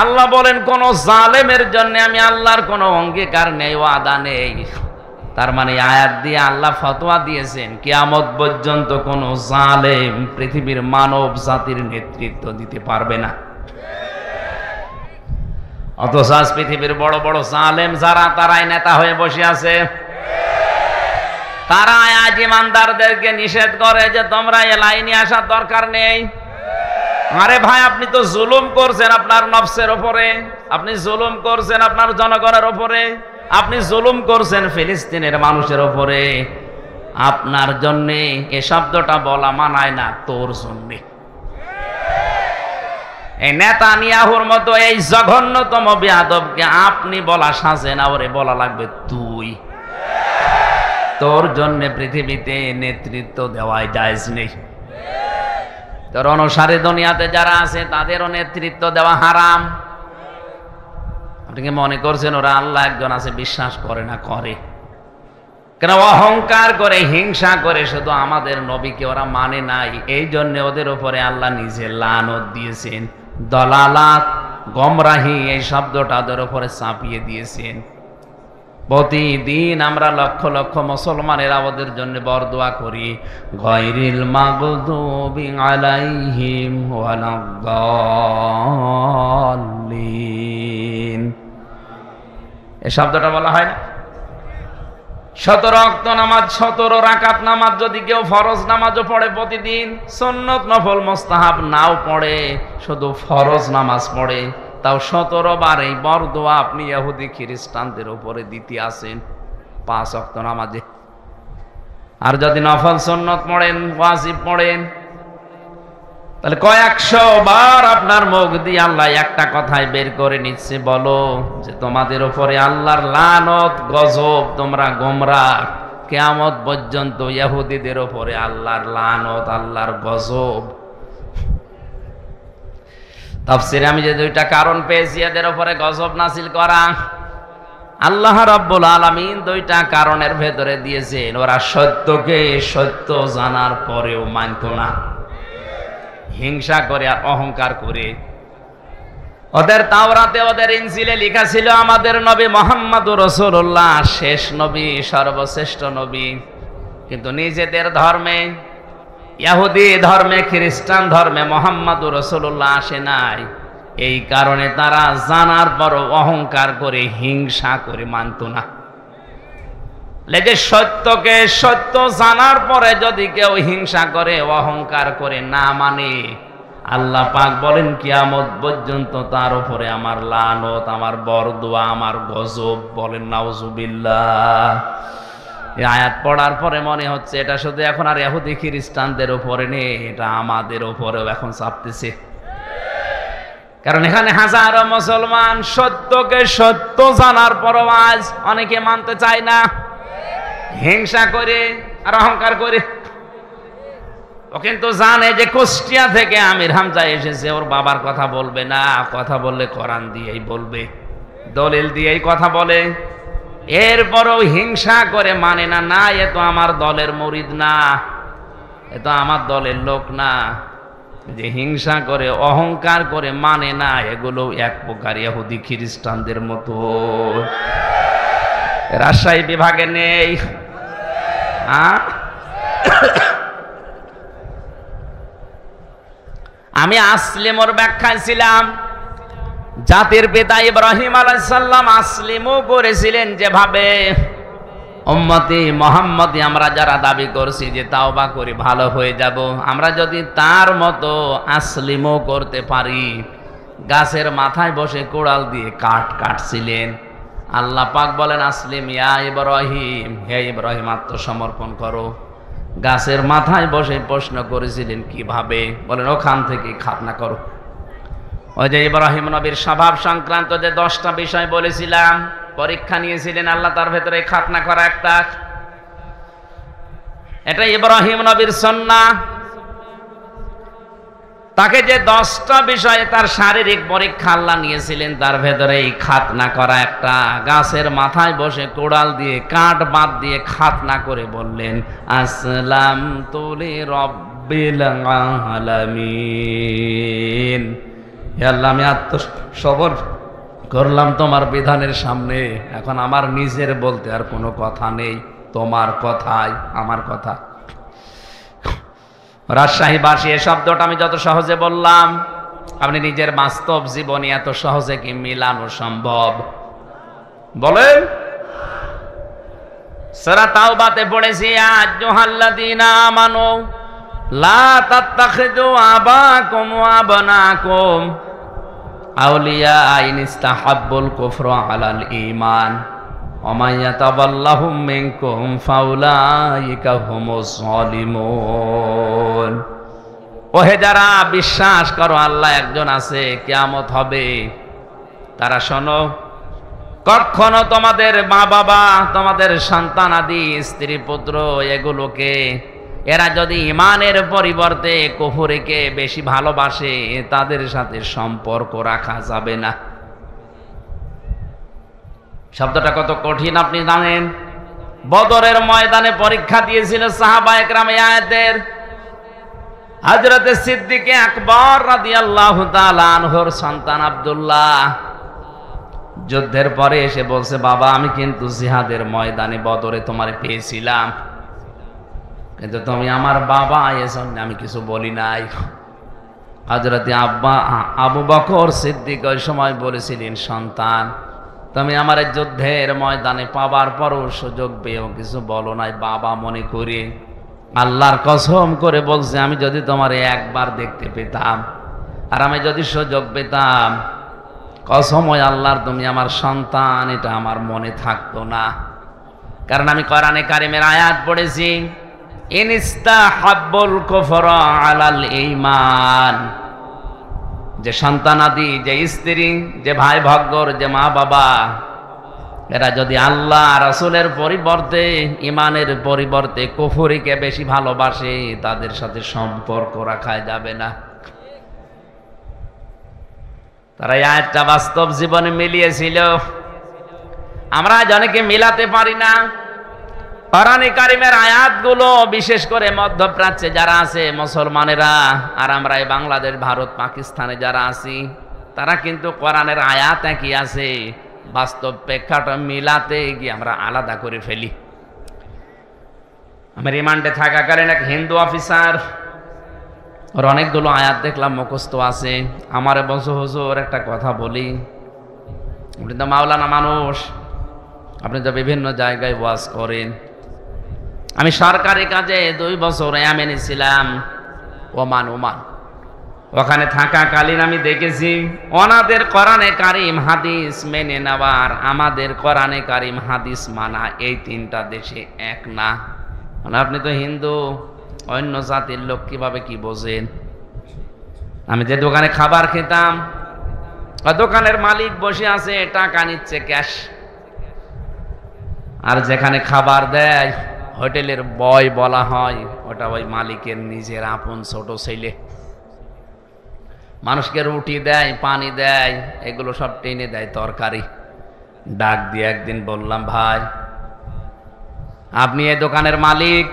আল্লাহ বলেন কোন জালেমের জন্য আমি আল্লাহর কোনো অঙ্গীকার নেই, ওয়াদা নেই। তার মানে আয়াত দিয়ে আল্লাহ ফতোয়া দিয়েছেন কিয়ামত পর্যন্ত কোন জালেম পৃথিবীর মানব জাতির নেতৃত্ব দিতে পারবে না। অথচ আজ পৃথিবীর বড় বড় জালেম যারা, তারাই নেতা হয়ে বসে আছে। তারা আজ ইমানদারদেরকে নিষেধ করে যে তোমরা এ লাইনে আসার দরকার নেই। আরে ভাই, আপনি তো জুলুম করছেন আপনার নফসের উপরে, আপনি জুলুম করছেন আপনার জনগণের উপরে, আপনি জুলুম করছেন ফিলিস্তিনের মানুষের উপরে। আপনার জন্য এ শব্দটা বলা মানায় না, তোর জন্য। এই নেতানিয়াহুর মতো এই জঘন্যতম বেয়াদবকে আপনি বলা সাজে না, ওরে বলা লাগবে তুই। তোর জন্য পৃথিবীতে নেতৃত্ব দেওয়াই জায়েজ নেই। তোর অনুসারী দুনিয়াতে যারা আছে তাদেরও নেতৃত্ব দেওয়া হারাম। আপনি কি মনে করছেন ওরা আল্লাহ একজন আছে বিশ্বাস করে না? করে। কেন? অহংকার করে, হিংসা করে শুধু আমাদের নবীকে ওরা মানে নাই। এই জন্য ওদের উপরে আল্লাহ নিজে লানত দিয়েছেন। দলালাত, গমরাহি, এই শব্দটা ওদের উপরে চাপিয়ে দিয়েছেন। প্রতিদিন আমরা লক্ষ লক্ষ মুসলমানেরা ওদের জন্য বরদোয়া করি, গায়রিল মাগদুবি আলাইহিম ওয়ালাদ-দাল্লিন। এই শব্দটা বলা হয় না? 17 ওয়াক্ত নামাজ, 17 রাকাত নামাজ যদি কেউ ফরজ নামাজও পড়ে প্রতিদিন, সুন্নত নফল মুস্তাহাব নাও পড়ে, শুধু ফরজ নামাজ পড়ে, তাও 17 বার এই বরদোয়া আপনি ইহুদি খ্রিস্টানদের উপরে দিতে আসেন 5 ওয়াক্ত নামাজে। আর যদি নফল সুন্নত পড়েন, ওয়াজিব পড়েন, তাহলে কয়েকশো বার আপনার মুখ দিয়ে আল্লাহ একটা কথাই বের করে নিচ্ছে, বলো যে তোমাদের উপরে আল্লাহর লানত, গজব, তোমরা গোমরাহ। কিয়ামত পর্যন্ত ইহুদিদের উপরে আল্লাহর লানত, আল্লাহর গজব। তাফসীরে আমি যে 2টা কারণ পেয়েছি এদের উপরে গজব নাযিল করা, আল্লাহ রাব্বুল আলামিন 2টা কারণের ভেতরে দিয়েছেন। ওরা সত্যকে সত্য জানার পরেও মানত না, হিংসা করে আর অহংকার করে। ওদের তাওরাতে, ওদের ইনজিলে লেখা ছিল আমাদের নবী মুহাম্মদুর রাসূলুল্লাহ শেষ নবী, সর্বশ্রেষ্ঠ নবী। কিন্তু নিজেদের ধর্মে, ইহুদি ধর্মে, খ্রিস্টান ধর্মে মুহাম্মদুর রাসূলুল্লাহ আসে নাই। এই কারণে তারা জানার পরও অহংকার করে, হিংসা করে মানত না। যে সত্যকে সত্য জানার পরে যদি কেউ হিংসা করে, অহংকার করে, না মানে, আল্লাহ পাক বলেন কিয়ামত পর্যন্ত তার উপরে আমার লানত, আমার বরদোয়া, আমার গজব। বলেন নাউজুবিল্লাহ। এই আয়াত পড়ার পরে মনে হচ্ছে এটা শুধু এখন আর ইহুদি খ্রিস্টানদের উপরে নেই, এটা আমাদের উপরেও এখন চাপতেছে। কারণ এখানে হাজারো মুসলমান সত্যকে সত্য জানার পরও আজ অনেকে মানতে চায় না, হিংসা করে আর অহংকার করে। ও কিন্তু জানে যে কুষ্টিয়া থেকে আমির হামজা এসেছে, ওর বাবার কথা বলবে না, কথা বললে কোরআন দিয়েই বলবে, দলিল দিয়েই কথা বলে। এরপরও হিংসা করে মানে না, না এ তো আমার দলের মুরিদ না, এ তো আমার দলের লোক না। যে হিংসা করে, অহংকার করে মানে না, এগুলো এক প্রকার ইহুদি খ্রিস্টানদের মতো। রাজশাহী বিভাগে নেই। আমি আসলিমর ব্যাখ্যায় ছিলাম। জাতির পিতা ইব্রাহিম আলাইহিস সালাম আসলিমও করেছিলেন যেভাবে, উম্মতি মুহাম্মদি আমরা যারা দাবি করছি যে তাওবা করি ভালো হয়ে যাব, আমরা যদি তার মতো আসলিমও করতে পারি। গাছের মাথায় বসে কোড়াল দিয়ে কাঠ কাটছিলেন, আল্লাহ পাক বলেন আসলিম ইয়া ইব্রাহিম, হে ইব্রাহিম আত্মসমর্পণ করো। গাছের মাথায় বসে প্রশ্ন করেছিলেন কিভাবে, বলেন ওখান থেকে খাতনা করো। ওই যে ইব্রাহিম নবীর স্বভাব সংক্রান্ত যে 10টা বিষয় বলেছিলাম, পরীক্ষা নিয়েছিলেন আল্লাহ, তার ভেতরে খাতনা করা একটা। এটা ইব্রাহিম নবীর সুন্নাহ। তাকে যে 10টা বিষয়ে তার শারীরিক পরীক্ষা আল্লাহ নিয়েছিলেন, তার ভেতরে এই খাতনা করা একটা। গাছের মাথায় বসে কোড়াল দিয়ে কাঠ বাদ দিয়ে খাতনা করে বললেন আসলামতু লিরাব্বিল আলামিন, হে আল্লাহ আমি আত্মসমর্পণ করলাম তোমার বিধানের সামনে। এখন আমার নিজের বলতে আর কোনো কথা নেই, তোমার কথাই আমার কথা। রাজশাহীবাসী এই শব্দটা আমি যত সহজে বললাম, আপনি নিজের বাস্তব জীবনে এত সহজে কি মিলানো সম্ভব? বলেন। সূরা তাওবাতে পড়েছি ইয়া আইয়ুহাল্লাযীনা আমানু লা তাত্তাখিযু আবাকুম ওয়া আবনাকুম আউলিয়া ইন ইস্তাহাব্বুল কুফরা আলাল ঈমান ওয়া মান ইয়াতাওয়াল্লাহুম মিনকুম ফাউলাইকা হুমুজ জালিমুন। ওহে যারা বিশ্বাস করো আল্লাহ একজন আছে, কিয়ামত হবে, তারা শোনো, কখনো তোমাদের মা বাবা, তোমাদের সন্তান আদি স্ত্রী পুত্র এগুলোকে এরা যদি ঈমানের পরিবর্তে কুফরকে বেশি ভালোবাসে, তাদের সাথে সম্পর্ক রাখা যাবে না। শব্দটা কত কঠিন আপনি জানেন। বদরের ময়দানে পরীক্ষা দিয়েছিল সাহাবায়ে কেরাম এই আয়াতের। হযরতে সিদ্দিক আকবর রাদিয়াল্লাহু তাআলা আনহুর সন্তান আব্দুল্লাহ যুদ্ধের পরে এসে বলছে, বাবা আমি কিন্তু জিহাদের ময়দানে বদরে তোমারে পেয়েছিলাম, কিন্তু তুমি আমার বাবা, এজন্য আমি কিছু বলি নাই। হযরতে আবু বকর সিদ্দিক ওই সময় বলেছিলেন, সন্তান তুমি আমার যুদ্ধের ময়দানে পাবার পরও সুযোগ পেয়েও কিছু বলো নাই বাবা মনে করে। আল্লাহর কসম করে বলছে, আমি যদি তোমার একবার দেখতে পেতাম আর আমি যদি সুযোগ পেতাম, কসম ওই আল্লাহর তুমি আমার সন্তান, এটা আমার মনে থাকতো না। কারণ আমি কোরআনে কারিমের আয়াত পড়েছি, ইন ইস্তাহাব্বুল কুফরা আলাল ঈমান, যে সন্তানাদি, যে স্ত্রী, যে ভাই ভগ্গর, যে মা বাবা, এরা যদি আল্লাহ রাসূলের পরিবর্তে, ঈমানের পরিবর্তে কুফরিকে বেশি ভালোবাসে, তাদের সাথে সম্পর্ক রাখা যাবে না। তারা এই আয়াতটা বাস্তব জীবনে মিলিয়েছিল, আমরা অনেকে মিলাতে পারি না। কোরআনে কারিমের আয়াতগুলো বিশেষ করে মধ্যপ্রাচ্যে যারা আছে মুসলমানেরা, আর আমরা এই বাংলাদেশ, ভারত, পাকিস্তানে যারা আছি, তারা কিন্তু কোরআনের আয়াত একই আছে, বাস্তব প্রেক্ষাপট মিলাতে গিয়ে আমরা আলাদা করে ফেলি। আমি রিমান্ডে থাকাকালীন এক হিন্দু অফিসার, ওর অনেকগুলো আয়াত দেখলাম মুখস্থ আছে। আমারে বলছে, হুজুর একটা কথা বলি, আপনি তো মাওলানা মানুষ, আপনি তো বিভিন্ন জায়গায় ওয়াজ করেন। আমি সরকারি কাজে 2 বছর ইয়ামেনে ছিলাম, ওমান। ওখানে থাকাকালীন আমি দেখেছি ওনাদের কোরআনে কারিম হাদিস মেনে নেওয়ার, আমাদের কোরআনে কারিম হাদিস মানা, এই 3টা দেশে এক না। আপনি তো হিন্দু, অন্য জাতির লোক, কিভাবে কি বোঝেন? আমি যে দোকানে খাবার খেতাম, দোকানের মালিক বসে আছে, টাকা নিচ্ছে ক্যাশ, আর যেখানে খাবার দেয় হোটেলের বয় বলা হয়, ওটা ওই মালিকের নিজের আপন ছোট ছেলে। মানুষকে রুটি দেয়, পানি দেয়, এগুলো সব টেনে দেয় তরকারি। ডাক দিয়ে একদিন বললাম, ভাই আপনি এই দোকানের মালিক,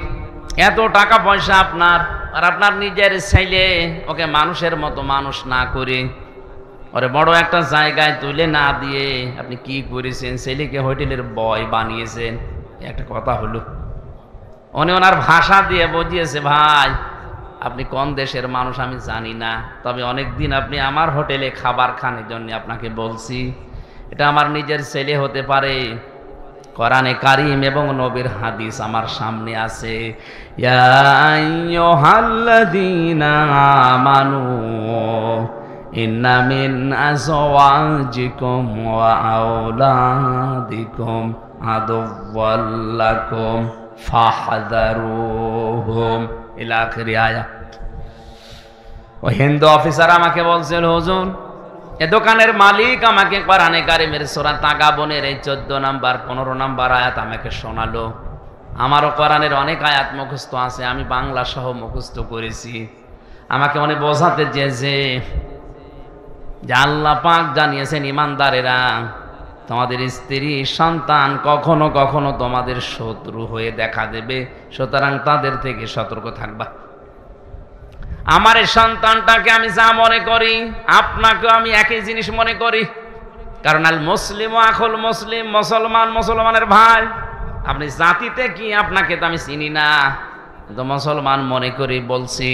এত টাকা পয়সা আপনার, আর আপনার নিজের ছেলে, ওকে মানুষের মতো মানুষ না করে ওরে বড় একটা জায়গায় তুলে না দিয়ে আপনি কি করেছেন? ছেলেকে হোটেলের বয় বানিয়েছেন। একটা কথা হলো, উনি ওনার ভাষা দিয়ে বুঝিয়েছে, ভাই আপনি কোন দেশের মানুষ আমি জানি না, তবে অনেকদিন আপনি আমার হোটেলে খাবার খান, জন্য আপনাকে বলছি। এটা আমার নিজের ছেলে হতে পারে, কোরআনে কারীম এবং নবীর হাদিস আমার সামনে আছে। ইয়া আইয়ুহাল্লাযীনা আমানু ইন্না মিন আজওয়াজিকুম ওয়া আওলাদিকুম আদুওয়াল লাকুম ফাহযারুহুম ইলা আখির আয়াত। ওই হিন্দু অফিসার আমাকে বলছিল, হুজুর এ দোকানের মালিক আমাকে কোরআনে কারীমের সূরা তাগাবনের এই 14 নাম্বার 15 নাম্বার আয়াত আমাকে শোনালো। আমারও কোরআনের অনেক আয়াত মুখস্থ আছে, আমি বাংলা সহ মুখস্থ করেছি। আমাকে অনেক বোঝাতে চেয়েছে যে আল্লাহ পাক জানিয়েছেন, ইমানদারেরা তোমাদের স্ত্রী সন্তান কখনো কখনো তোমাদের শত্রু হয়ে দেখা দেবে, সুতরাং তাদের থেকে সতর্ক থাকবা। আমার এই সন্তানটাকে আমি যা মনে করি আপনাকেও আমি একই জিনিস মনে করি, কারণ আল মুসলিম আখুল মুসলিম, মুসলমান মুসলমানের ভাই। আপনি জাতিতে কি আপনাকে তো আমি চিনি না, তো মুসলমান মনে করি বলছি।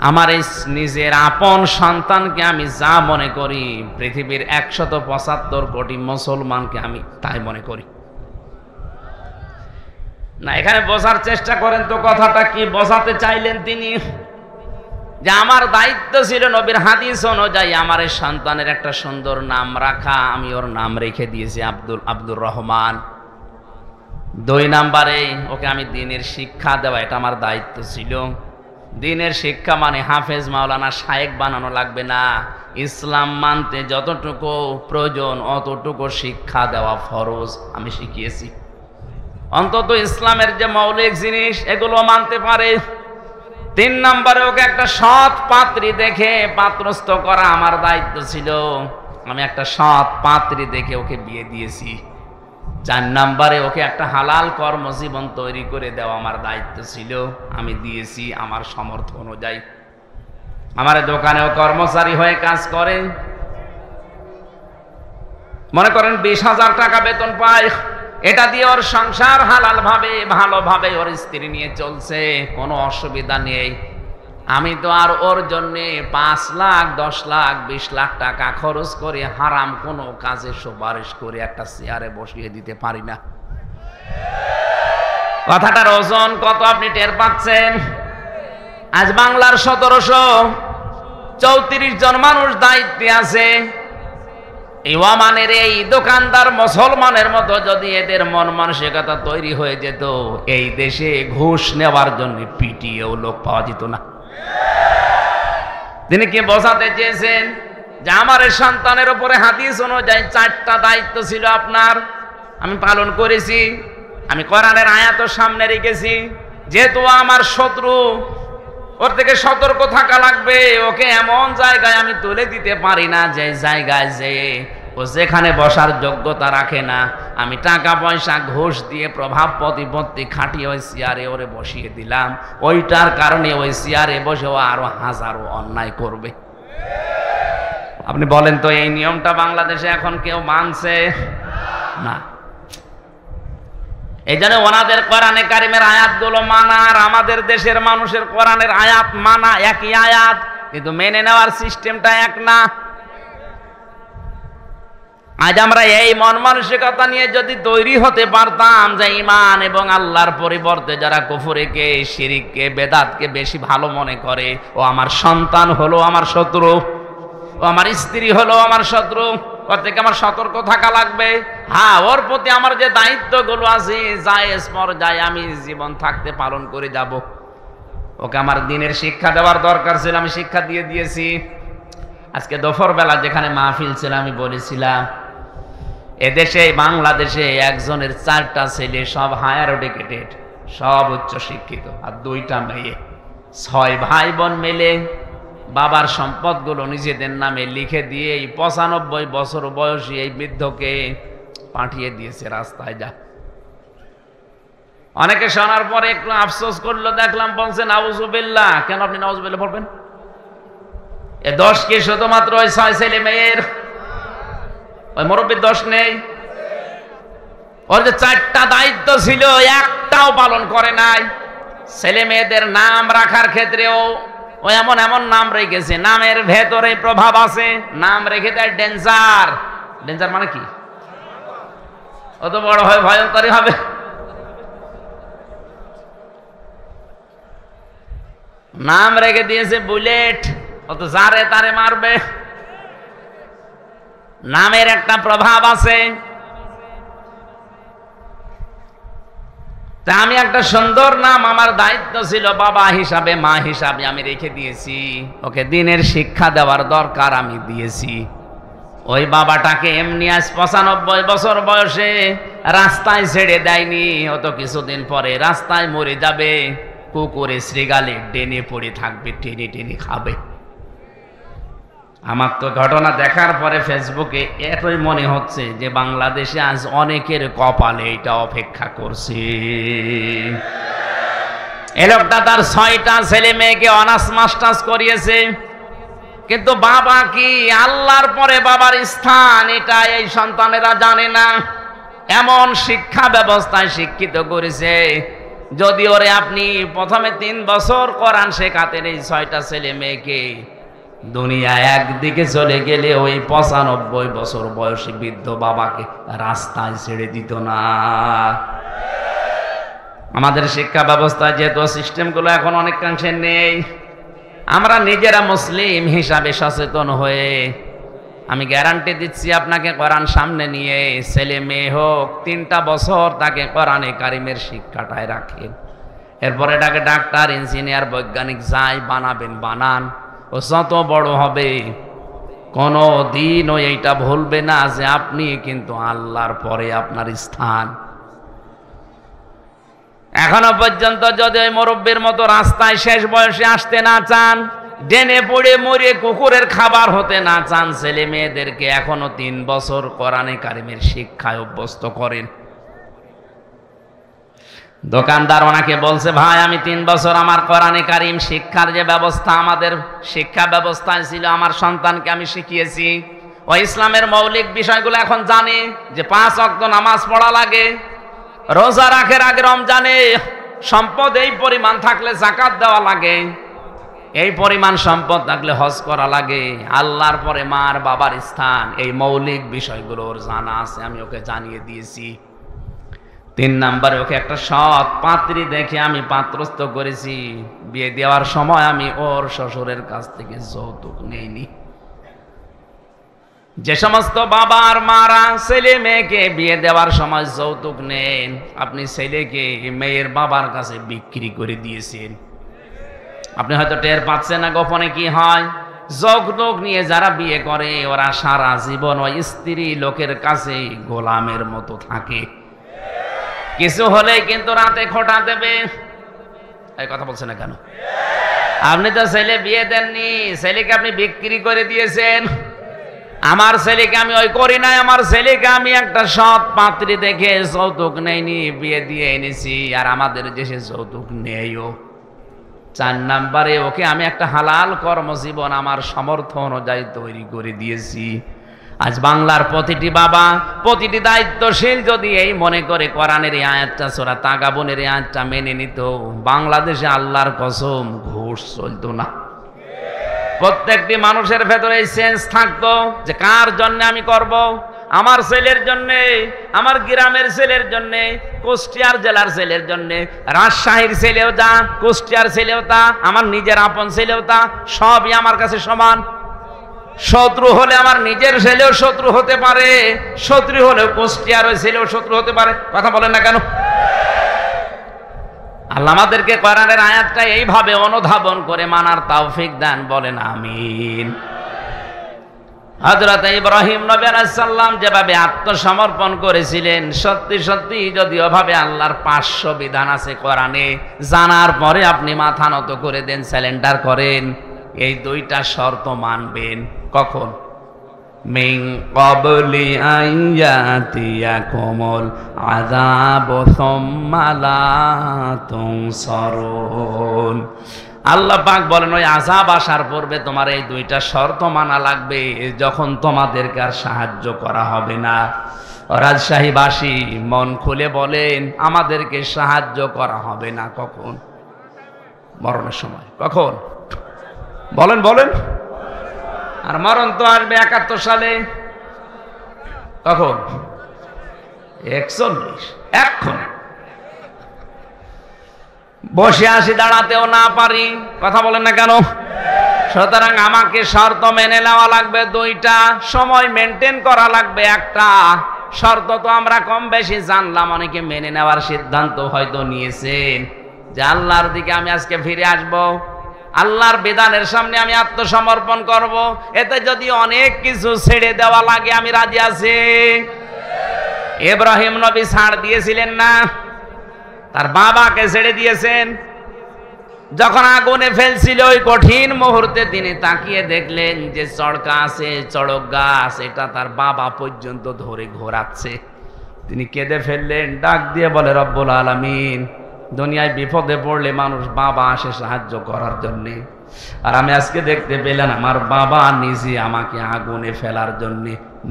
আমার এই নিজের আপন সন্তানকে আমি যা মনে করি পৃথিবীর 175 কোটি মুসলমানকে আমি তাই মনে করি না। এখানে বোঝার চেষ্টা করেন তো কথাটা কি বোঝাতে চাইলেন তিনি, যে আমার দায়িত্ব ছিল নবীর হাদিস অনুযায়ী আমার এই সন্তানের একটা সুন্দর নাম রাখা। আমি ওর নাম রেখে দিয়েছি আব্দুর রহমান। 2 নাম্বারে ওকে আমি দ্বীনের শিক্ষা দেওয়া, এটা আমার দায়িত্ব ছিল। দ্বীনের শিক্ষা মানে হাফেজ মাওলানা শায়েখ বানানো লাগবে না, ইসলাম মানতে যতটুকু প্রয়োজন অতটুকু শিক্ষা দেওয়া ফরজ আমি শিখিয়েছি। অন্তত ইসলামের যে মৌলিক জিনিস এগুলো মানতে পারে। 3 নাম্বারে ওকে একটা সৎ পাত্রী দেখে পাত্রস্থ করা আমার দায়িত্ব ছিল, আমি একটা সৎ পাত্রী দেখে ওকে বিয়ে দিয়েছি। 4 নাম্বারে ওকে একটা হালাল কর্মজীবন তৈরি করে দেওয়া আমার দায়িত্ব ছিল, আমি দিয়েছি আমার সামর্থ্য অনুযায়ী। আমার দোকানেও কর্মচারী হয়ে কাজ করে, মনে করেন 20,000 টাকা বেতন পায়, এটা দিয়ে ওর সংসার হালাল ভাবে ভালোভাবে ওর স্ত্রী নিয়ে চলছে, কোনো অসুবিধা নেই। আমি তো আর ওর জন্য 5 লাখ 10 লাখ 20 লাখ টাকা খরচ করে হারাম কোনো কাজে সুপারিশ করে একটা চেয়ারে বসিয়ে দিতে পারি না। কথাটার ওজন কত আপনি টের পাচ্ছেন? আজ বাংলার 1734 জন মানুষ দায়িত্বে আছে। এই ওয়ামানের এই দোকানদার মুসলমানের মতো যদি এদের মন মানসিকতা তৈরি হয়ে যেত, এই দেশে ঘুষ নেওয়ার জন্য পিটিয়েও লোক পাওয়া যেত না। তিনি কি বোঝাতে চেয়েছেন যে আমার এই সন্তানের উপরে হাদিস অনুযায়ী 4টা দায়িত্ব ছিল আপনার, আমি পালন করেছি। আমি কোরআনের আয়াতও সামনে রেখেছি, যেহেতু আমার শত্রু, ওর থেকে সতর্ক থাকা লাগবে। ওকে এমন জায়গায় আমি তুলে দিতে পারি না যে জায়গায় যে ও যেখানে বসার যোগ্যতা রাখে না। আমি টাকা পয়সা ঘুষ দিয়ে প্রভাব প্রতিপত্তি খাটিয়ে ওই চেয়ারে ওরে বসিয়ে দিলাম, ওইটার কারণে ওই চেয়ারে বসে ও আরো হাজারো অন্যায় করবে। আপনি বলেন তো এই নিয়মটা বাংলাদেশে এখন কেউ মানছে না? এই জন্য ওনাদের কোরআনে কারিমের আয়াতগুলো মানা আর আমাদের দেশের মানুষের কোরআনের আয়াত মানা একই আয়াত, কিন্তু মেনে নেওয়ার সিস্টেমটা এক না। আজ আমরা এই মন মানসিকতা নিয়ে যদি তৈরি হতে পারতাম যে ঈমান এবং আল্লাহর পরিবর্তে যারা কুফরিকে, শিরিককে, বেদাতকে বেশি ভালো মনে করে, ও আমার সন্তান হলো আমার শত্রু, ও আমার স্ত্রী হলো আমার শত্রু, ওর থেকে আমার সতর্ক থাকা লাগবে। হ্যাঁ, ওর প্রতি আমার যে দায়িত্বগুলো আছে জায়েজ পর্যায়ে আমি জীবন থাকতে পালন করে যাব। ওকে আমার দ্বীনের শিক্ষা দেওয়ার দরকার ছিল, আমি শিক্ষা দিয়ে দিয়েছি। আজকে দুপুর বেলা যেখানে মাহফিল ছিল আমি বলেছিলাম, এদেশে বাংলাদেশে একজনের 4টা ছেলে, সব হায়ার এডুকেটেড, সব উচ্চ শিক্ষিত, আর 2টা মেয়ে। 6 ভাই বোন মিলে বাবার সম্পদগুলো নিজেদের নামে লিখে দিয়ে এই 95 বছর বয়সী এই বৃদ্ধকে পাঠিয়ে দিয়েছে রাস্তায়। যা অনেকে শোনার পরে একটু আফসোস করলো, দেখলাম বলছে নাউজুবিল্লাহ। কেন আপনি নাউজুবিল্লাহ বলবেন? এ দোষ কি শুধুমাত্র ওই 6 ছেলে মেয়ের? ওই মুরব্বীর দোষ নেই? ওর যে 4টা দায়িত্ব ছিল একটাও পালন করে নাই। ছেলে মেয়েদের নাম রাখার ক্ষেত্রেও ও এমন এমন নাম রেখেছে, নামের ভেতরে প্রভাব আছে। নাম রেখে দেয় ডেঞ্জার। ডেঞ্জার মানে কি? অত বড় হয় ভয়ঙ্করই হবে। নাম রেখে দিয়েছে বুলেট, অত যারে তারে মারবে। নামের একটা প্রভাব আছে। তা আমি একটা সুন্দর নাম, আমার দায়িত্ব ছিল বাবা হিসাবে, মা হিসাবে আমি রেখে দিয়েছি। ওকে দিনের শিক্ষা দেওয়ার দরকার, আমি দিয়েছি। ওই বাবাটাকে এমনি আজ 95 বছর বয়সে রাস্তায় ছেড়ে দেয়নি। অত কিছুদিন পরে রাস্তায় মরে যাবে, কুকুরে শ্রীগালে ডেনে পড়ে থাকবে, টেনে টেনে খাবে। আমার তো ঘটনা দেখার পরে ফেসবুকে এতই মনে হচ্ছে যে বাংলাদেশে আজ অনেকের কপালে এটা অপেক্ষা করছে। এ লোকটা তার 6টা ছেলে মেয়েকে অনার্স মাস্টার্স করিয়েছে, কিন্তু বাবা কি, আল্লাহর পরে বাবার স্থান এটা এই সন্তানেরা জানে না। এমন শিক্ষা ব্যবস্থায় শিক্ষিত করেছে, যদি ওরে আপনি প্রথমে 3 বছর কোরআন শেখাতেন এই 6টা ছেলে মেয়েকে, দুনিয়া একদিকে চলে গেলে ওই 95 বছর বয়সী বৃদ্ধ বাবাকে রাস্তায় ছেড়ে দিত না। আমাদের শিক্ষা ব্যবস্থায় যেহেতু সিস্টেমগুলো এখন অনেকাংশে নেই, আমরা নিজেরা মুসলিম হিসাবে সচেতন হয়ে, আমি গ্যারান্টি দিচ্ছি আপনাকে, কোরআন সামনে নিয়ে ছেলে মেয়ে হোক 3টা বছর তাকে কোরআনে কারিমের শিক্ষাটায় রাখেন। এরপরে এটাকে ডাক্তার, ইঞ্জিনিয়ার, বৈজ্ঞানিক যাই বানাবেন বানান, ও যত বড় হবে কোনো দিন ও এইটা ভুলবে না যে আপনি কিন্তু আল্লাহর পরে আপনার স্থান। এখনো পর্যন্ত যদি ওই মুরব্বীর মতো রাস্তায় শেষ বয়সে আসতে না চান, ডেনে পড়ে মরে কুকুরের খাবার হতে না চান, ছেলে মেয়েদেরকে এখনো 3 বছর কোরআনে কারিমের শিক্ষায় অভ্যস্ত করেন। দোকানদার ওনাকে বলছে, ভাই আমি 3 বছর আমার কোরআনে কারিম শিক্ষার যে ব্যবস্থা আমাদের শিক্ষা ব্যবস্থায় ছিল, আমার সন্তানকে আমি শিখিয়েছি। ও ইসলামের মৌলিক বিষয়গুলো এখন জানে, যে 5 ওয়াক্ত নামাজ পড়া লাগে, রোজা রাখার আগে রমজানে সম্পদ এই পরিমাণ থাকলে যাকাত দেওয়া লাগে, এই পরিমাণ সম্পদ থাকলে হজ করা লাগে, আল্লাহর পরে মার বাবার স্থান, এই মৌলিক বিষয়গুলো ওর জানা আছে, আমি ওকে জানিয়ে দিয়েছি। 3 নম্বরে ওকে একটা সৎ পাত্রী দেখে আমি পাত্রস্থ করেছি। বিয়ে দেওয়ার সময় আমি ওর শ্বশুরের কাছ থেকে যৌতুক নেইনি। যে সমস্ত বাবা আর মারা ছেলে মেয়েকে বিয়ে দেওয়ার সময় যৌতুক নেন, আপনি ছেলেকে মেয়ের বাবার কাছে বিক্রি করে দিয়েছেন। আপনি হয়তো টের পাচ্ছেন না গোপনে কি হয়। যৌতুক নিয়ে যারা বিয়ে করে ওরা সারা জীবন ওই স্ত্রী লোকের কাছে গোলামের মতো থাকে। কিছু হলেই কিন্তু রাতে খোঁটা দেবে। এই কথা বলছেন না কেন? আপনি তো ছেলে বিয়ে দেননি, ছেলেকে আপনি বিক্রি করে দিয়েছেন। আমার ছেলেকে আমি ওই করি নাই, আমার ছেলেকে আমি একটা সৎ পাত্রী দেখে যৌতুক নেইনি, বিয়ে দিয়ে এনেছি। আর আমাদের দেশে যৌতুক নেইও। 4 নম্বরে ওকে আমি একটা হালাল কর্মজীবন আমার সামর্থ্য অনুযায়ী তৈরি করে দিয়েছি। আজ বাংলার প্রতিটি বাবা, প্রতিটি দায়িত্বশীল যদি এই মনে করে কোরআনের এই আয়াতটা, সূরা তাগাবুনের এই আয়াতটা মেনে নিত, বাংলাদেশে আল্লাহর কসম ঘুষ চলতো না। প্রত্যেকটি মানুষের ভেতরে এই সেন্স থাকতো যে কার জন্য আমি করব। আমার ছেলের জন্যে, আমার গ্রামের ছেলের জন্যে, কুষ্টিয়ার জেলার ছেলের জন্যে, রাজশাহীর ছেলেও তা, কুষ্টিয়ার ছেলেও তা, আমার নিজের আপন ছেলেও তা, সবই আমার কাছে সমান। শত্রু হলে আমার নিজের ছেলেও শত্রু হতে পারে, শত্রু হলেও কুষ্টিয়ার ওই ছেলেও শত্রু হতে পারে। কথা বলেন না কেন? আল্লাহ আমাদেরকে কোরআনের আয়াতটা এইভাবে অনুধাবন করে মানার তৌফিক দান, বলেন আমিন। হযরত ইব্রাহিম নবী আলাইহিস সালাম যেভাবে আত্মসমর্পণ করেছিলেন, সত্যি সত্যি যদি ওভাবে আল্লাহর 500 বিধান আছে কোরআনে, জানার পরে আপনি মাথা নত করে দেন, স্যালেন্ডার করেন, এই 2টা শর্ত মানবেন। কখন? মিন ক্বাবলি আইয়াতিয়াকুমুল আযাবু সুম্মা লা তুনসারুন। আল্লাহ পাক বলেন ওই আযাব আসার পূর্বে তোমার এই 2টা শর্ত মানা লাগবে, যখন তোমাদেরকে আর সাহায্য করা হবে না। রাজশাহীবাসী মন খুলে বলেন, আমাদেরকে সাহায্য করা হবে না কখন? মরণের সময়। কখন? বলেন বলেন। আর মরণ তো আসবে 71 সালে। কখন? 41 এখন বসে আসি, দাঁড়াতেও না পারি, কথা বলেন না কেন? সুতরাং আমাকে শর্ত মেনে নেওয়া লাগবে দুইটা, সময় মেনটেন করা লাগবে একটা। শর্ত তো আমরা কম বেশি জানলাম, অনেকে মেনে নেওয়ার সিদ্ধান্ত হয়তো নিয়েছেন যে আল্লাহর দিকে আমি আজকে ফিরে আসব, আল্লাহর বিধানের সামনে আমি আত্মসমর্পণ করব। এতে যদি অনেক কিছু ছেড়ে দেওয়া লাগে আমি রাজি আছি। ইব্রাহিম নবী ছাড় দিয়েছিলেন না? তার বাবাকে ছেড়ে দিয়েছেন। যখন আগুনে ফেলছিল ওই কঠিন মুহূর্তে তিনি তাকিয়ে দেখলেন যে চড়কা আছে, চড়ক গাছ, এটা তার বাবা পর্যন্ত ধরে ঘোরাচ্ছে। তিনি কেঁদে ফেললেন, ডাক দিয়ে বলে, রব্বুল আলামিন, দুনিয়ায় বিপদে পড়লে মানুষ বাবা আসে সাহায্য করার জন্য, আর আমি আজকে দেখতে পেলাম আমার বাবা নিজে আমাকে আগুনে ফেলার জন্য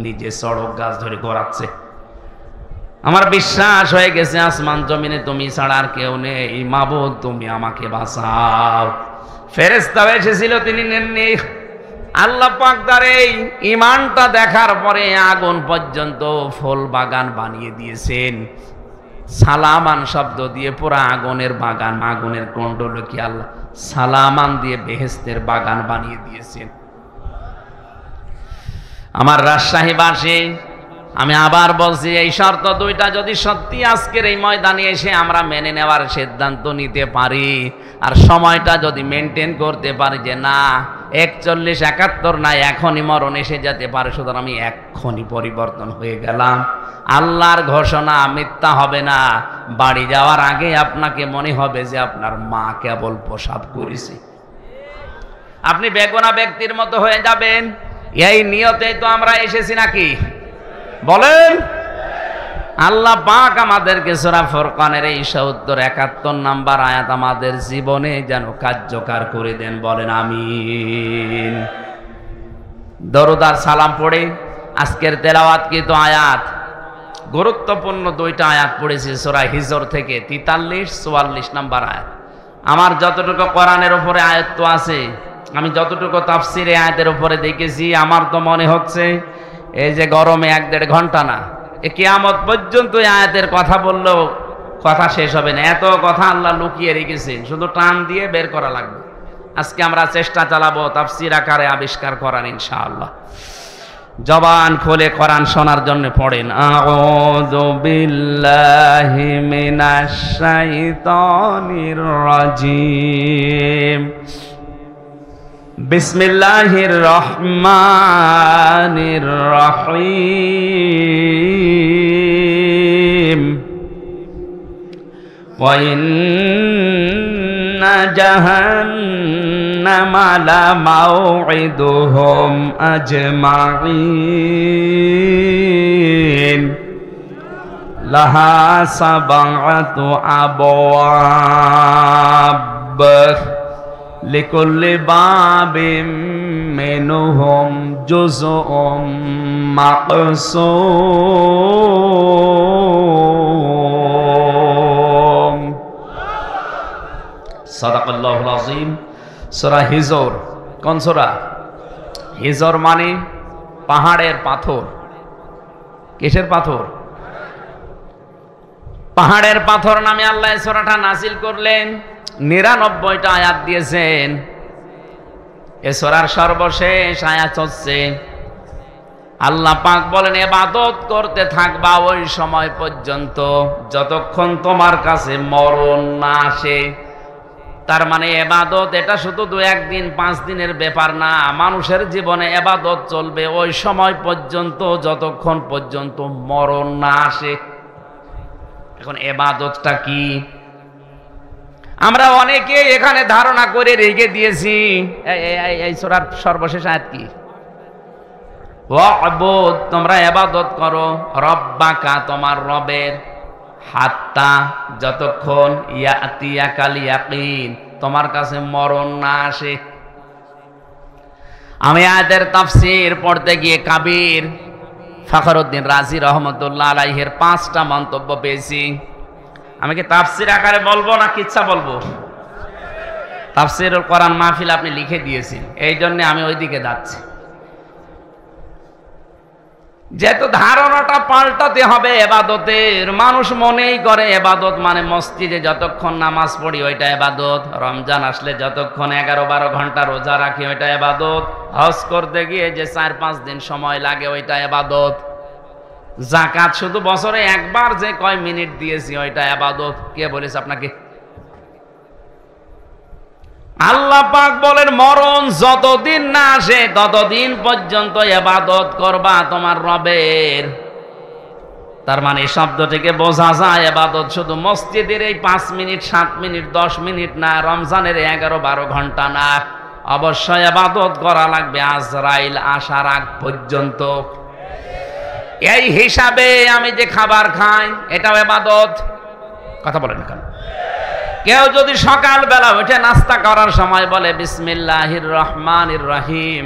নিজে চড়ক গাছ ধরে ঘোরাচ্ছে। আমার বিশ্বাস হয়ে গেছে আসমান জমিনে তুমি ছাড়া আর কেউ নেই, মাবুদ তুমি আমাকে বাঁচাও। ফেরেশতা এসেছিল, তিনি নেননি। আল্লাহ পাক তার এই ঈমানটা দেখার পরে আগুন পর্যন্ত ফুল বাগান বানিয়ে দিয়েছেন। সালামান শব্দ দিয়ে পুরা আগুনের বাগান, আগুনের কুণ্ডলকে আল্লাহ সালামান দিয়ে বেহেশতের বাগান বানিয়ে দিয়েছেন। আমার রাজশাহীবাসী, আমি আবার বলছি, এই শর্ত দুইটা যদি সত্যি আজকের এই ময়দানে এসে আমরা মেনে নেওয়ার সিদ্ধান্ত নিতে পারি, আর সময়টা যদি মেনটেন করতে পারি যে না 41 71 না, এখনই মরণ এসে যেতে পারে, সুতরাং আমি এক্ষুনি পরিবর্তন হয়ে গেলাম, আল্লাহর ঘোষণা মিথ্যা হবে না। বাড়ি যাওয়ার আগে আপনাকে মনে হবে যে আপনার মা কেবল প্রসাব করেছে, আপনি বেগুনা ব্যক্তির মতো হয়ে যাবেন। এই নিয়তেই তো আমরা এসেছি নাকি বলেন? আল্লাহ পাক আমাদেরকে সূরা ফুরকানের এই 71 নম্বর আয়াত আমাদের জীবনে যেন কার্যকর করে দেন, বলেন আমিন। দরুদ আর সালাম পড়ে আজকের তেলাওয়াতকৃত আয়াত, গুরুত্বপূর্ণ দুইটা আয়াত পড়েছি সূরা হিজর থেকে, 43 44 নম্বর আয়াত। আমার যতটুকু কোরআনের উপরে আয়াত আছে, আমি যতটুকু তাফসিরে আয়াতের উপরে দেখেছি, আমার তো মনে হচ্ছে এই যে গরমে 1-1.5 ঘন্টা না, কিয়ামত পর্যন্ত আয়াতের কথা বললেও কথা শেষ হবে না। এত কথা আল্লাহ লুকিয়ে রেখেছেন, শুধু টান দিয়ে বের করা লাগবে। আজকে আমরা চেষ্টা চালাবো তাফসির আকারে আবিষ্কার করার, ইনশাআল্লাহ। জবান খুলে কোরআন শোনার জন্য পড়েন, আউযু বিল্লাহি মিনাশ শাইতানির রাজিম, বিসমিল্লাহির রহমানির রহিম, ওয়া ইন্না জাহান্নামা লামাউইদুহুম আজমাইন, লাহা সাবআতু আবওয়াব, লিকুল্লি বাবিম মিনহুম জুজউম মাকসুম। সাদাকাল্লাহুল আযীম। সূরা হিজর, কোন সূরা? হিজর মানে পাহাড়ের পাথর। কিসের পাথর? পাহাড়ের পাথর নামে আল্লাহ এই সূরাটা নাযিল করলেন। 99টা আয়াত দিয়েছেন। এ সূরার সর্বশেষ আয়াত হচ্ছে, আল্লাহ পাক বলেন, ইবাদত করতে থাকবা ওই সময় পর্যন্ত যতক্ষণ তোমার কাছে মরণ না আসে। তার মানে ইবাদত এটা শুধু 2-1 দিন 5 দিনের ব্যাপার না, মানুষের জীবনে ইবাদত চলবে ওই সময় পর্যন্ত যতক্ষণ পর্যন্ত মরণ না আসে। এখন ইবাদতটা কি? আমরা অনেকে এখানে ধারণা করে রেখে দিয়েছি। এই সূরার সর্বশেষ আয়াত কি? ওয়া'বুদ, তোমরা ইবাদত করো, রব্বাকা, তোমার রবের, হাত্তা, যতক্ষণ, ইয়াতিয়াকাল ইয়াকিন, তোমার কাছে মরণ না আসে। আমি আয়াতের তাফসীর পড়তে গিয়ে কাবীর ফখরুদ্দিন রাজি রহমতুল্লাহ আলাইহির 5টা মন্তব্য পেয়েছি। আমি কি তাফসীর আকারে বলবো না কিচ্ছা বলবো? তাফসীরুল কোরআন মাহফিল আপনি লিখে দিয়েছেন, এই জন্য আমি ওইদিকে যাচ্ছি। যেহেতু ধারণাটা পাল্টাতে হবে এবাদতের, মানুষ মনেই করে এবাদত মানে মসজিদে যতক্ষণ নামাজ পড়ি ওইটা এবাদত, রমজান আসলে যতক্ষণ 11-12 ঘন্টা রোজা রাখি ওইটা এবাদত, হজ করতে গিয়ে যে 4-5 দিন সময় লাগে ওইটা এবাদত, যাকাত শুধু বছরে একবার যে কয় মিনিট দিয়েছি ওইটা এবাদত। কে বলেছে আপনাকে? আল্লাহ পাক বলেন মরণ যতদিন না আসে ততদিন পর্যন্ত ইবাদত করবা তোমার রবের। তার মানে শব্দ থেকে বোঝা যায় ইবাদত শুধু মসজিদের এই 5 মিনিট 7 মিনিট 10 মিনিট না, রমজানের 11-12 ঘন্টা না, অবশ্যই ইবাদত করা লাগবে আজরাইল আসার আগ পর্যন্ত। এই হিসাবে আমি যে খাবার খাই এটাও ইবাদত। কথা বলেন না কেন? কেউ যদি সকালবেলা উঠে নাস্তা করার সময় বলে বিসমিল্লাহির রহমানির রহিম,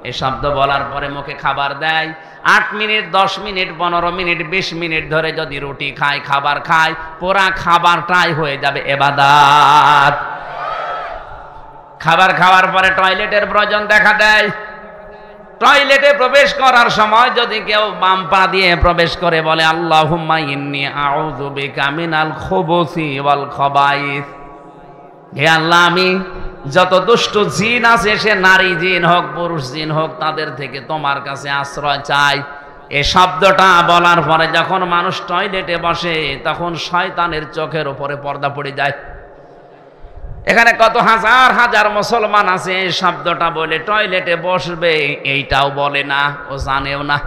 এই শব্দ বলার পরে মুখে খাবার দেয়, 8 মিনিট 10 মিনিট 15 মিনিট 20 মিনিট ধরে যদি রুটি খায় খাবার খায়, পুরা খাবারটাই হয়ে যাবে ইবাদত। খাবার খাওয়ার পরে টয়লেটের প্রয়োজন দেখা দেয়, টয়লেটে প্রবেশ করার সময় যদি কেউ বাম পা দিয়ে প্রবেশ করে বলে আল্লাহুম্মা ইন্নী আউযু বিকা মিনাল খুবুসি ওয়াল খাবাইস, হে আল্লাহ আমি যত দুষ্ট জিন আছে সে নারী জিন হোক পুরুষ জিন হোক তাদের থেকে তোমার কাছে আশ্রয় চাই। এই শব্দটা বলার পরে যখন মানুষ টয়লেটে বসে তখন শয়তানের চোখের উপরে পর্দা পড়ে যায়। এখানে কত হাজার হাজার মুসলমান আছে এই শব্দটা বলে টয়লেটে বসবে এইটাও বলে না, ও জানেও না।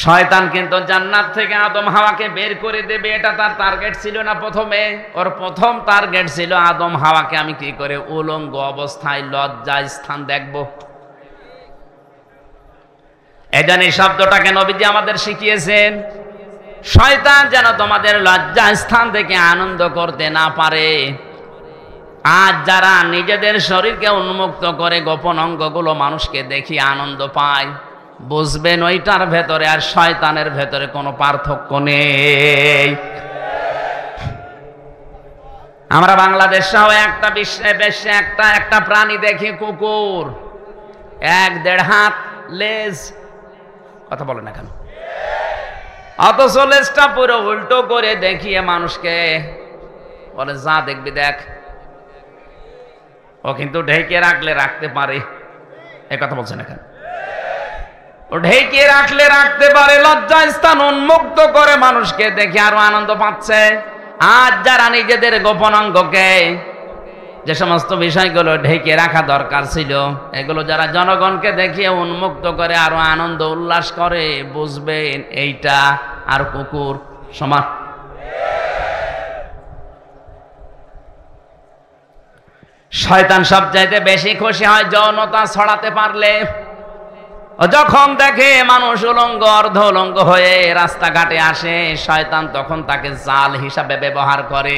শয়তান কিন্তু জান্নাত থেকে আদম হাওয়াকে বের করে দেবে, এটা তার টার্গেট ছিল না। প্রথমে ওর প্রথম টার্গেট ছিল আদম হাওয়াকে আমি কি করে উলঙ্গ অবস্থায় লজ্জা স্থান দেখব। এজন্য এই শব্দটাকে নবীজি আমাদের শিখিয়েছেন, শয়তান যেন তোমাদের লজ্জা স্থান থেকে আনন্দ করতে না পারে। আজ যারা নিজেদের শরীরকে উন্মুক্ত করে গোপন অঙ্গগুলো মানুষকে দেখিয়ে আনন্দ পায়, বুঝবেন ওইটার ভেতরে আর শয়তানের ভেতরে কোনো পার্থক্য নেই। আমরা বাংলাদেশ সহ একটা বিশ্বে একটা প্রাণী দেখি, কুকুর, 1-1.5 হাত লেজ। কথা বলে না কেন? অথচ লেজটা পুরো উল্টো করে দেখিয়ে মানুষকে বলে যা দেখবি দেখ। ও কিন্তু ঢেকে রাখলে রাখতে পারে, এ কথা বলছে না কেন? ও ঢেকে রাখলে রাখতে পারে, লজ্জা স্থান উন্মুক্ত করে মানুষকে দেখে আরো আনন্দ পাচ্ছে। আজ যারা নিজেদের গোপন অঙ্গকে, যে সমস্ত বিষয়গুলো ঢেকে রাখা দরকার ছিল, এগুলো যারা জনগণকে দেখিয়ে উন্মুক্ত করে আরো আনন্দ উল্লাস করে, বুঝবেন এইটা আর কুকুর সমান। শয়তান সবচাইতে বেশি খুশি হয় যৌনতা ছড়াতে পারলে। যখন দেখে মানুষ উলঙ্গ অর্ধ উলঙ্গ হয়ে রাস্তাঘাটে আসে, শয়তান তখন তাকে জাল হিসাবে ব্যবহার করে।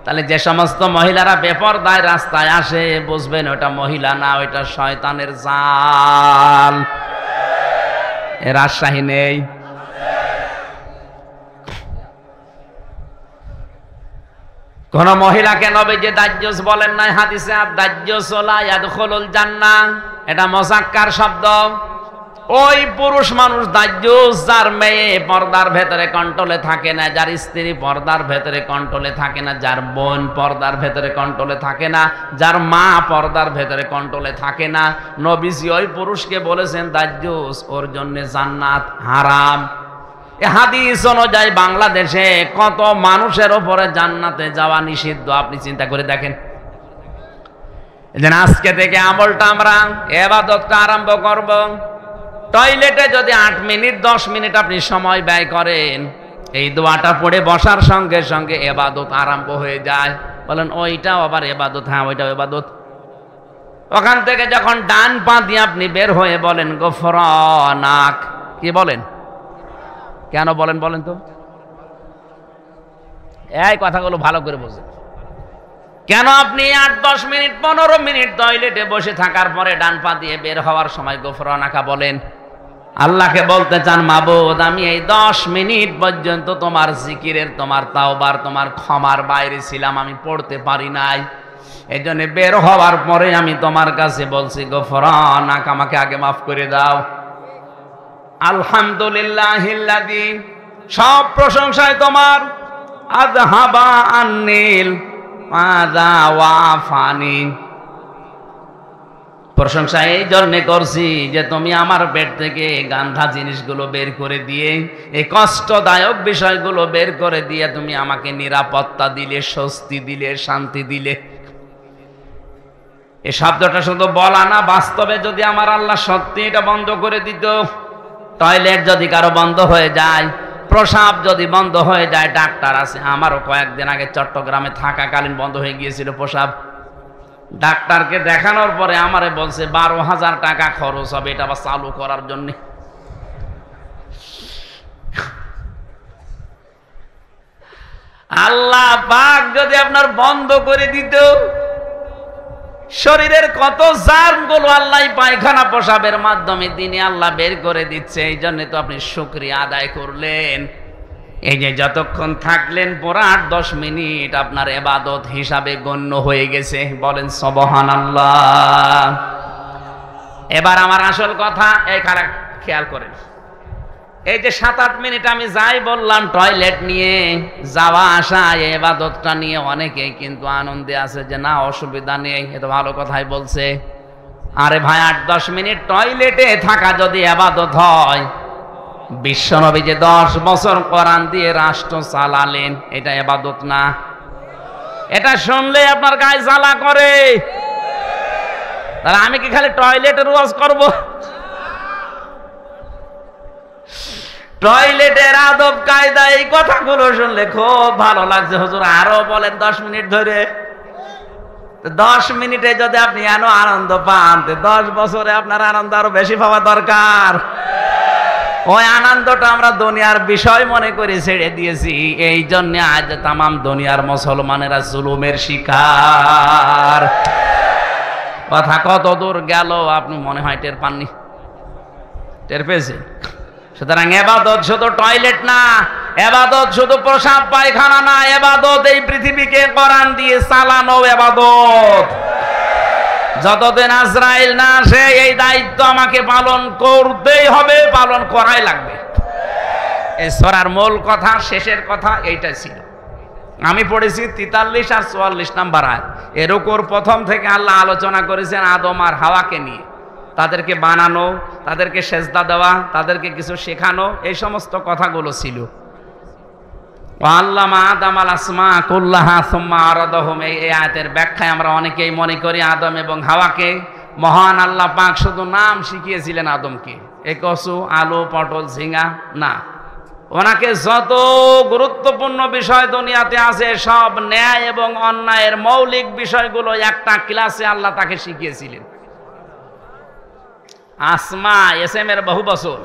তাহলে যে সমস্ত মহিলারা বেপরদায় রাস্তায় আসে, বুঝবেন ওটা মহিলা না, ওইটা শয়তানের জাল। এর রাজশাহী নেই। কোন মহিলাকে নবীজি দাজ্জুস বলেন নাই হাদিসে, আর দাজ্জুস লা ইয়াদখুলুল জান্নাহ, এটা মুযাক্কার শব্দ। ওই পুরুষ মানুষ দাজ্জুস যার মেয়ে পর্দার ভেতরে কন্ট্রোলে থাকে না, যার স্ত্রী পর্দার ভেতরে কন্ট্রোলে থাকে না, যার বোন পর্দার ভেতরে কন্ট্রোলে থাকে না, যার মা পর্দার ভেতরে কন্ট্রোলে থাকে না। নবীজি ওই পুরুষকে বলেছেন দাজ্জুস, ওর জন্য জান্নাত হারাম। এই হাদিস অনুযায়ী বাংলাদেশে কত মানুষের উপরে জান্নাতে যাওয়া নিষিদ্ধ, আপনি চিন্তা করে দেখেন। আজকে থেকে আমলটা আমরা ইবাদতটা আরম্ভ করব। টয়লেটে যদি 8 মিনিট 10 মিনিট আপনি সময় ব্যয় করেন, এই দোয়াটা পড়ে বসার সঙ্গে সঙ্গে ইবাদত আরম্ভ হয়ে যায়। বলেন ওইটাও আবার ইবাদত? হ্যাঁ, ওইটাও ইবাদত। ওখান থেকে যখন ডান পা দিয়ে আপনি বের হয়ে বলেন গফরানাক, কি বলেন? কেন বলেন বলেন তো? এই কথাগুলো ভালো করে বোঝেন। কেন আপনি 8-10 মিনিট 15 মিনিট টয়লেটে বসে থাকার পরে ডান পা দিয়ে বের হওয়ার সময় গফরানাকা বলেন? আল্লাহকে বলতে চান, মাবুদ আমি এই 10 মিনিট পর্যন্ত তোমার জিকিরের, তোমার তাওবার, তোমার ক্ষমার বাইরে ছিলাম, আমি পড়তে পারি নাই। এই জন্য বের হওয়ার পরে আমি তোমার কাছে বলছি গফরানাকা, আমাকে আগে মাফ করে দাও। আলহামদুলিল্লাহিল্লাযী, সব প্রশংসায় তোমার। আযহাবা আন্নিল আযা ওয়াফানি, প্রশংসা এই জন্য করছি যে তুমি আমার পেট থেকে গান্ধা জিনিসগুলো বের করে দিয়ে, এই কষ্টদায়ক বিষয়গুলো বের করে দিয়ে তুমি আমাকে নিরাপত্তা দিলে, স্বস্তি দিলে, শান্তি দিলে। এই শব্দটা শুধু বলা না, বাস্তবে যদি আমার আল্লাহ সত্যি এটা বন্ধ করে দিত, টয়লেট যদি কারো বন্ধ হয়ে যায়, প্রসাব যদি বন্ধ হয়ে যায়, ডাক্তার আছে, আমারও কয়েকদিন আগে চট্টগ্রামে থাকাকালীন বন্ধ হয়ে গিয়েছিল প্রসাব। ডাক্তারকে দেখানোর পরে আমারে বলছে 12,000 টাকা খরচ হবে এটা আবার চালু করার জন্য। আল্লাহ পাক যদি আপনার বন্ধ করে দিত, শরীরের কত জার্মগুলো আল্লাহ পায়খানা প্রসাবের মাধ্যমে দিনে আল্লাহ বের করে দিচ্ছে। এই জন্য তো আপনি শুকরিয়া আদায় করলেন। এই যে যতক্ষণ থাকলেন পুরো 8-10 মিনিট আপনার ইবাদত হিসাবে গণ্য হয়ে গেছে। বলেন সুবহানাল্লাহ। এবার আমার আসল কথা, এই খারাপ খেয়াল করেন, এই যে 7-8 মিনিট আমি যাই বললাম টয়লেট নিয়ে যাওয়া আসা, এই ইবাদতটা নিয়ে অনেকেই কিন্তু আনন্দে আছে যে না অসুবিধা নেই, এ তো ভালো কথাই বলছে। আরে ভাই, 8-10 মিনিট টয়লেটে থাকা যদি ইবাদত হয়, বিশ্বনবী যে 10 বছর কোরআন দিয়ে রাষ্ট্র চালালেন, এটা ইবাদত না? এটা শুনলে আপনার গায়ে জ্বালা করে। তাহলে আমি কি খালি টয়লেটের ওয়াজ করব? টয়লেটের আদব কায়দা, এই কথাগুলো শুনলে খুব ভালো লাগছে। হুজুর আরো বলেন 10 মিনিট ধরে। 10 মিনিটে যদি আপনি এত আনন্দ পান, 10 বছরে আপনার আনন্দ আরো বেশি পাওয়া দরকার। ওই আনন্দটা আমরা দুনিয়ার বিষয় মনে করে ছেড়ে দিয়েছি, এই জন্য আজ তামাম দুনিয়ার মুসলমানেরা জুলুমের শিকার। কথা কত দূর গেল আপনি মনে হয় টের পাননি? টের পেয়েছেন? সুতরাং ইবাদত শুধু টয়লেট না, ইবাদত শুধু প্রসাব পায়খানা না, ইবাদত এই পৃথিবীকে কোরআন দিয়ে চালানো ইবাদত। যতদিন আজরাইল না আসে এই দায়িত্ব আমাকে পালন করতেই হবে, পালন করাই লাগবে। এই সূরার মূল কথা, শেষের কথা এইটা ছিল। আমি পড়েছি 43 আর 44 নাম্বার আয়াত। এর উপর প্রথম থেকে আল্লাহ আলোচনা করেছেন আদম আর হাওয়াকে নিয়ে, তাদেরকে বানানো, তাদেরকে সেজদা দেওয়া, তাদেরকে কিছু শেখানো, এই সমস্ত কথাগুলো ছিল। আল্লামা আদম আল আসমা কুল্লাহা সুম্মা আরাদাহুম, এই আয়াতের ব্যাখ্যায় আমরা অনেকেই মনে করি আদম এবং হাওয়াকে মহান আল্লাহ পাক শুধু নাম শিখিয়েছিলেন আদমকে, এ কচু, আলু, পটল, ঝিঙ্গা না। ওনাকে যত গুরুত্বপূর্ণ বিষয় দুনিয়াতে আছে, সব ন্যায় এবং অন্যায়ের মৌলিক বিষয়গুলো একটা ক্লাসে আল্লাহ তাকে শিখিয়েছিলেন। আসমা এসএমের বহু বছর,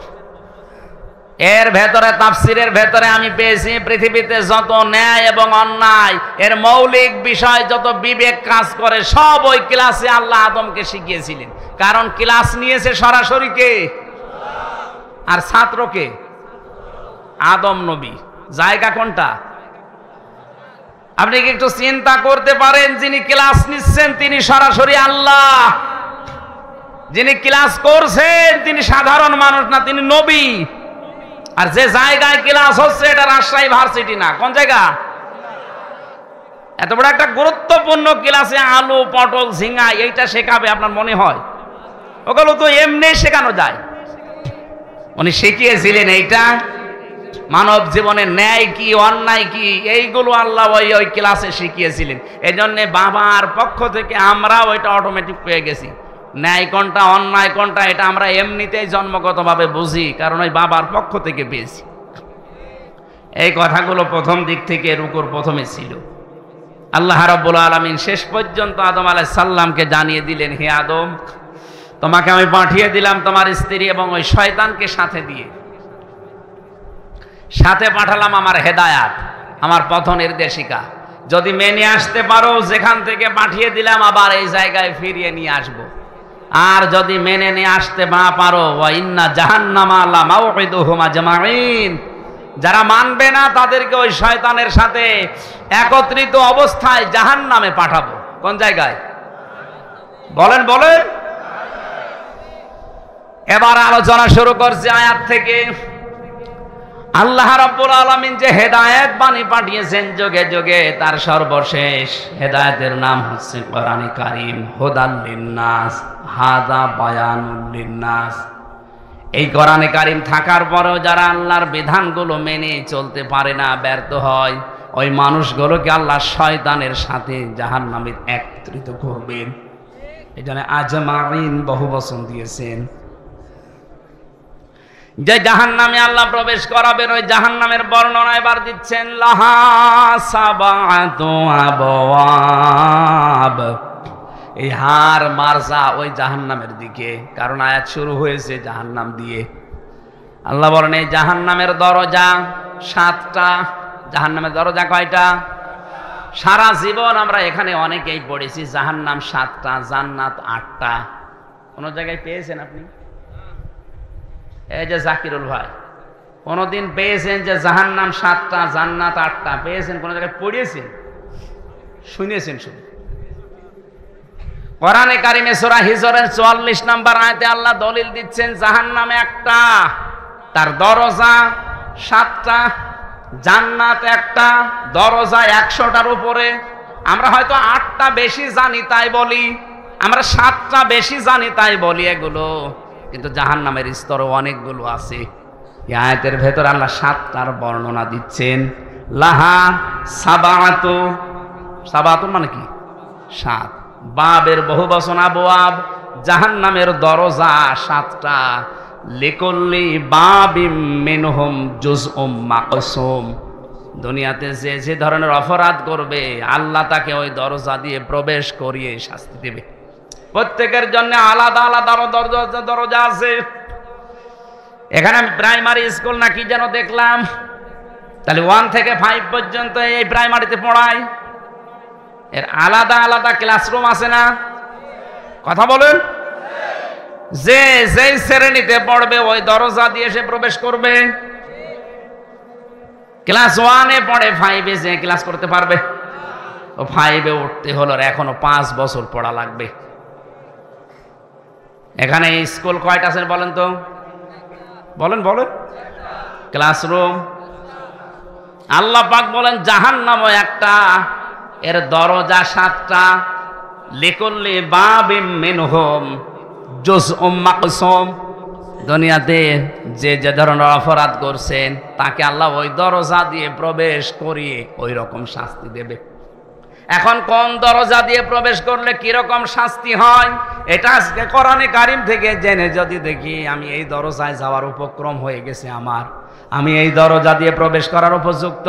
এর ভেতরে তাফসিরের ভেতরে আমি পেয়েছি পৃথিবীতে যত ন্যায় এবং অন্যায় এর মৌলিক বিষয়, যত বিবেক কাজ করে, সব ওই ক্লাসে আল্লাহ আদমকে শিখিয়েছিলেন। কারণ ক্লাস নিয়েছে সরাসরি কে? আর ছাত্রকে আদম নবী। জায়গা কোনটা? আপনি কি একটু চিন্তা করতে পারেন? যিনি ক্লাস নিচ্ছেন তিনি সরাসরি আল্লাহ, যিনি ক্লাস করছেন তিনি সাধারণ মানুষ না, তিনি নবী। আর যে জায়গায় ক্লাস হচ্ছে এটা রাজশাহী ভার্সিটি না, কোন জায়গা? এত বড় একটা গুরুত্বপূর্ণ ক্লাসে আলু, পটল, ঝিঙ্গা এইটা শেখাবে আপনার মনে হয়? ওগুলো তো এমনি শেখানো যায়। উনি শিখিয়েছিলেন এইটা, মানব জীবনের ন্যায় কি, অন্যায় কি, এইগুলো আল্লাহ ওই ক্লাসে শিখিয়েছিলেন। এই জন্য বাবার পক্ষ থেকে আমরা ওইটা অটোমেটিক পেয়ে গেছি। ন্যায় কোনটা, অন্যায় কোনটা, এটা আমরা এমনিতেই জন্মগতভাবে বুঝি, কারণ ওই বাবার পক্ষ থেকে পেয়েছি। এই কথাগুলো প্রথম দিক থেকে রুকুর প্রথমে ছিল। আল্লাহ রাব্বুল আলামিন শেষ পর্যন্ত আদম আলাইহিস সালামকে জানিয়ে দিলেন, হে আদম, তোমাকে আমি পাঠিয়ে দিলাম তোমার স্ত্রী এবং ওই শয়তানকে সাথে দিয়ে, সাথে পাঠালাম আমার হেদায়াত, আমার পথ নির্দেশিকা। যদি মেনে আসতে পারো, যেখান থেকে পাঠিয়ে দিলাম আবার এই জায়গায় ফিরিয়ে নিয়ে আসবো। আর যদি মেনে নিয়ে আসতে না পারো, ওয়া ইন্না জাহান্নামা লামাউইদুহুম আজমাইন, যারা মানবে না তাদেরকে ওই শয়তানের সাথে একত্রিত অবস্থায় জাহান্নামে পাঠাবো। কোন জায়গায়? বলেন বলেন। এবার আলোচনা শুরু করছি আয়াত থেকে। আল্লাহ রাব্বুল আলামিন যে হেদায়েত বাণী পাঠিয়েছেন যুগে যুগে, তার সর্বশেষ হেদায়েতের নাম হচ্ছে কোরআনে কারীম। হুদাল লিন্নাস, হাদা বায়ানুল লিন্নাস। এই কোরআনে কারীম থাকার পরেও যারা আল্লাহর বিধানগুলো মেনে চলতে পারে না, ব্যর্থ হয়, ওই মানুষগুলোকে আল্লাহ শয়তানের সাথে জাহান্নামে একত্রিত করবেন। এই জন্য আজমাইন বহু বচন দিয়েছেন। যে জাহান্নামে আল্লাহ প্রবেশ করাবেন, ওই জাহান্নামের বর্ণনা এবার দিচ্ছেন। লাহা সাবাতু আবওয়াব। এই হার মারজা ওই জাহান্নামের দিকে, কারণ আয়াত শুরু হয়েছে জাহান্নাম দিয়ে। আল্লাহ বলেন এই জাহান্নামের দরজা 7টা। জাহান্নামের দরজা কয়টা? সারা জীবন আমরা এখানে অনেকেই পড়েছি জাহান্নাম 7টা, জান্নাত 8টা। কোন জায়গায় পেয়েছেন আপনি? এই যে জাকিরুল ভাই, কোনদিন পেয়েছেন যে জাহান্নাম 7টা, জান্নাত 8টা? পেয়েছেন? কোন জায়গায় পড়িয়েছেন? শুনেছেন? শুধু কোরআনে কারিমে সূরা হিজরের 44 নম্বর আয়াতে আল্লাহ দলিল দিচ্ছেন জাহান্নামে একটা, তার দরজা 7টা, জান্নাত একটা, দরজা 100টার উপরে। আমরা হয়তো 8টা বেশি জানি তাই বলি, আমরা 7টা বেশি জানি তাই বলি এগুলো, কিন্তু জাহান্নামের স্তরও অনেকগুলো আছে। এই আয়াতের ভেতর আল্লাহ 7টার বর্ণনা দিচ্ছেন। লাহা সাবাতু, সাবাতু মানে কি? 7। বাবের বহু বচন আবওয়াব। জাহান্নামের দরজা 7টা। লিকুল্লি বাবিম মিনহুম জুজউম মাকসুম। দুনিয়াতে যে যে ধরনের অপরাধ করবে, আল্লাহ তাকে ওই দরজা দিয়ে প্রবেশ করিয়ে শাস্তি দেবে। প্রত্যেকের জন্য আলাদা আলাদা দরজা আছে। এখানে আমি প্রাইমারি স্কুল না কি যেন দেখলাম, তাহলে 1 থেকে 5 পর্যন্ত এই প্রাইমারিতে পড়ায়। এর আলাদা আলাদা ক্লাসরুম আছে না? কথা বলেন। যে যেই শ্রেণীতে পড়বে ওই দরজা দিয়ে সে প্রবেশ করবে। ক্লাস 1-এ পড়ে, 5-এ যে ক্লাস করতে পারবে? ও 5-এ উঠতে হলো এখনো 5 বছর পড়া লাগবে। এখানে স্কুল কয়টা আছে বলেন তো? বলেন। ক্লাসরুম। আল্লাহ পাক বলেন জাহান্নামও একটা, এর দরজা 7টা। লিকুল্লি বাবিম মিনহুম জুজউম মাকসুম। দুনিয়াতে যে যে ধরনের অপরাধ করছেন তাকে আল্লাহ ওই দরজা দিয়ে প্রবেশ করিয়ে ওই রকম শাস্তি দেবে। এখন কোন দরজা দিয়ে প্রবেশ করলে কিরকম শাস্তি হয়, এটা আজকে কোরআনে কারীম থেকে জেনে যদি দেখি আমি এই দরজায় যাওয়ার উপক্রম হয়ে গেছে, আমি এই দরজা দিয়ে প্রবেশ করার উপযুক্ত,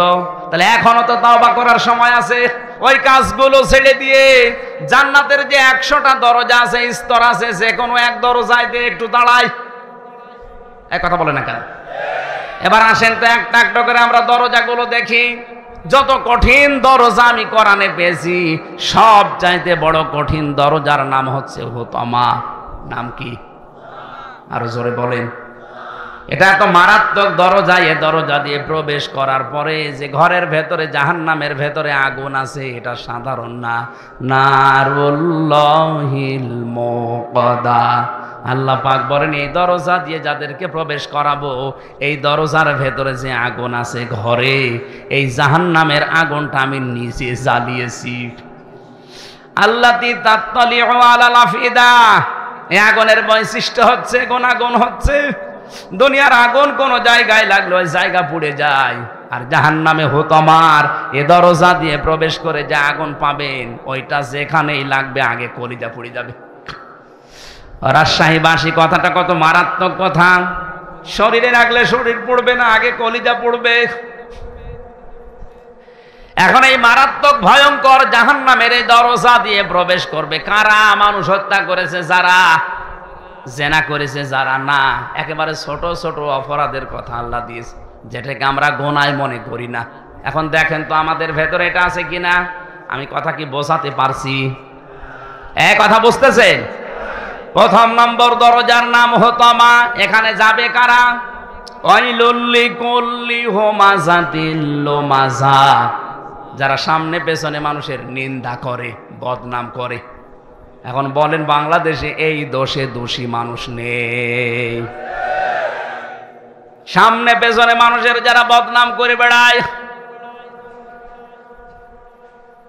তাহলে এখনো তো তওবা করার সময় আছে। ওই কাজগুলো ছেড়ে দিয়ে জান্নাতের যে 100টা দরজা আছে, স্তর আছে, যে কোনো এক দরজায় দিয়ে একটু দাঁড়াই। এক কথা বলে না কেন? এবার আসেন তো একটা একটা করে আমরা দরজাগুলো দেখি। যত কঠিন দরজা আমি কোরআনে পেয়েছি, সব চাইতে বড় কঠিন দরজার নাম হচ্ছে হুতামা। নাম কি? আরো জোরে বলেন। এটা এত মারাত্মক দরজা, এ দরজা দিয়ে প্রবেশ করার পরে যে ঘরের ভেতরে জাহান্নামের ভেতরে আগুন আছে, এটা সাধারণ না। নারুল্লাহিল মুকাদা। আল্লাহ পাক বলেন এই দরজা দিয়ে যাদেরকে প্রবেশ করাবো, এই দরজার ভেতরে যে আগুন আছে ঘরে, এই জাহান্নামের আগুনটা আমি নিজে জ্বালিয়েছি। আল্লাতী তাত্তালিউ আলাল আফিদা। এই আগুনের বৈশিষ্ট্য হচ্ছে গুণাগুণ হচ্ছে দুনিয়ার আগুন কোন জায়গায় লাগলো ওই জায়গা পুড়ে যায়, আর জাহান্নামে হুতামার এ দরজা দিয়ে প্রবেশ করে যে আগুন পাবেন, ওইটা যেখানেই লাগবে আগে কলিজা পুড়ে যাবে। রাজশাহীবাসী কথাটা কত মারাত্মক কথা। শরীরে লাগলে শরীর পড়বে না, আগে কলিজা পড়বে। এখন এই মারাত্মক ভয়ঙ্কর জাহান্নামের এই দরজা দিয়ে প্রবেশ করবে কারা? মানুষ হত্যা করেছে যারা, জেনা করেছে যারা, না একেবারে ছোট ছোট অপরাধের কথা আল্লাহ দিয়েছে, যেটাকে আমরা গোনায় মনে করি না। এখন দেখেন তো আমাদের ভেতরে এটা আছে কিনা। আমি কথা কি বোঝাতে পারছি? কথা বুঝতেছেন? প্রথম নম্বর দরজার নাম হুতামা। এখানে যাবে কারা? ওয়াইলুল লিকুল্লি হুমাযাতিল লুমাযা। যারা সামনে পেছনে মানুষের নিন্দা করে, বদনাম করে। এখন বলেন বাংলাদেশে এই দোষে দোষী মানুষ নেই? সামনে পেছনে মানুষের যারা বদনাম করে বেড়ায়,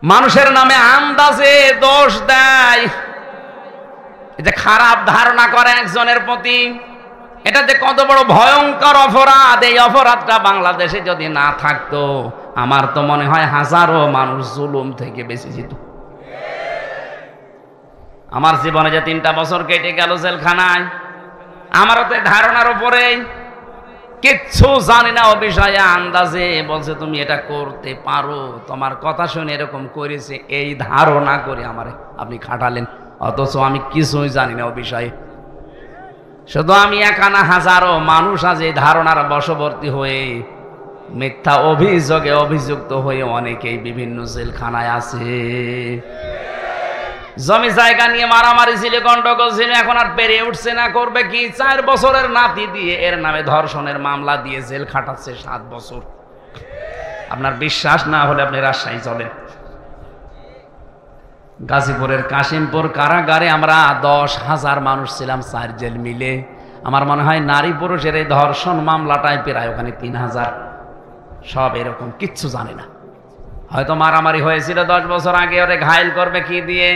মানুষের নামে আন্দাজে দোষ দেয়, এটা খারাপ ধারণা করে একজনের প্রতি, এটা যে কত বড় ভয়ঙ্কর অপরাধ। এই অপরাধটা বাংলাদেশে যদি না থাকতো, আমার তো মনে হয় হাজারো মানুষ জুলুম থেকে বেঁচে যেত। আমার জীবনে যে 3টা বছর কেটে গেল জেলখানায়, আমারও তো ধারণার উপরে, কিচ্ছু জানি না ও বিষয়ে, আন্দাজে বলছে তুমি এটা করতে পারো, তোমার কথা শুনে এরকম করেছে, এই ধারণা করে আমারে আপনি খাটালেন, অথচ আমি কিছুই জানি না ও বিষয়ে। শুধু আমি একা না, হাজারো মানুষ আজ এই ধারণার বশবর্তী হয়ে মিথ্যা অভিযোগে অভিযুক্ত হয়ে অনেকেই বিভিন্ন জেলখানায় আছে। জমি জায়গা নিয়ে মারামারি ছিল, গন্ডগোল ছিল, এখন আর পেরে উঠছে না, করবে কি? 4 বছরের নাতি দিয়ে এর নামে ধর্ষণের মামলা দিয়ে জেল খাটাচ্ছে 7 বছর। আপনার বিশ্বাস না হলে আপনি রাজশাহী চলেন, গাজীপুরের কাশিমপুর কারাগারে আমরা 10,000 মানুষ ছিলাম, 4 জেল মিলে। আমার মনে হয় নারী পুরুষের এই ধর্ষণ মামলাটাই প্রায় ওখানে 3,000। সব এরকম, কিচ্ছু জানে না। হয়তো মারামারি হয়েছিল 10 বছর আগে, ওরে ঘায়েল করবে কি দিয়ে,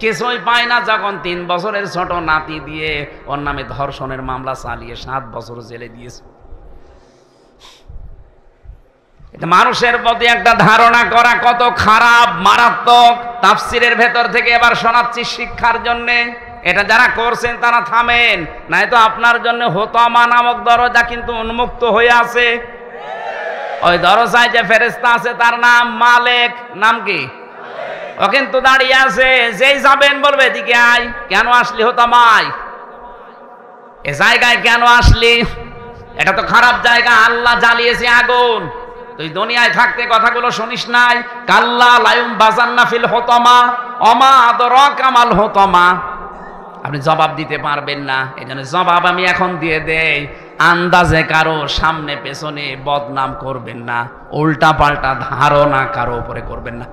কিছুই পায় না। যখন 3 বছরের ছোট নাতি দিয়ে ওর নামে ধর্ষণের মামলা চালিয়ে 7 বছর জেলে দিয়েছে। এটা মানুষের প্রতি একটা ধারণা করা কত খারাপ, মারাত্মক। তাফসিরের ভেতর থেকে এবার শোনাচ্ছি শিক্ষার জন্য। এটা যারা করছেন তারা থামেন, নয়তো আপনার জন্য হোতামা নামক দরজা কিন্তু উন্মুক্ত হয়ে আছে। ওই দরজায় যে ফেরেশতা আছে তার নাম মালেক। নাম কি? ও কিন্তু দাঁড়িয়ে আছে, যেই যাবেন বলবে এদিকে আয়। কেন আসলি হোতামায়? এ জায়গায় কেন আসলি? এটা তো খারাপ জায়গা, আল্লাহ জ্বালিয়েছে আগুন। তুই দুনিয়ায় থাকতে কথাগুলো শুনিস নাই? কাল্লা লায়ুম বাজান্না ফিল হোতামা অমা আদরাকা মাল হোতামা। আপনি জবাব দিতে পারবেন না, এজন্য জবাব আমি এখন দিয়ে দেই। আন্দাজে কারো সামনে পেছনে বদনাম করবেন না, উল্টা পাল্টা ধারণা কারো উপরে করবেন না।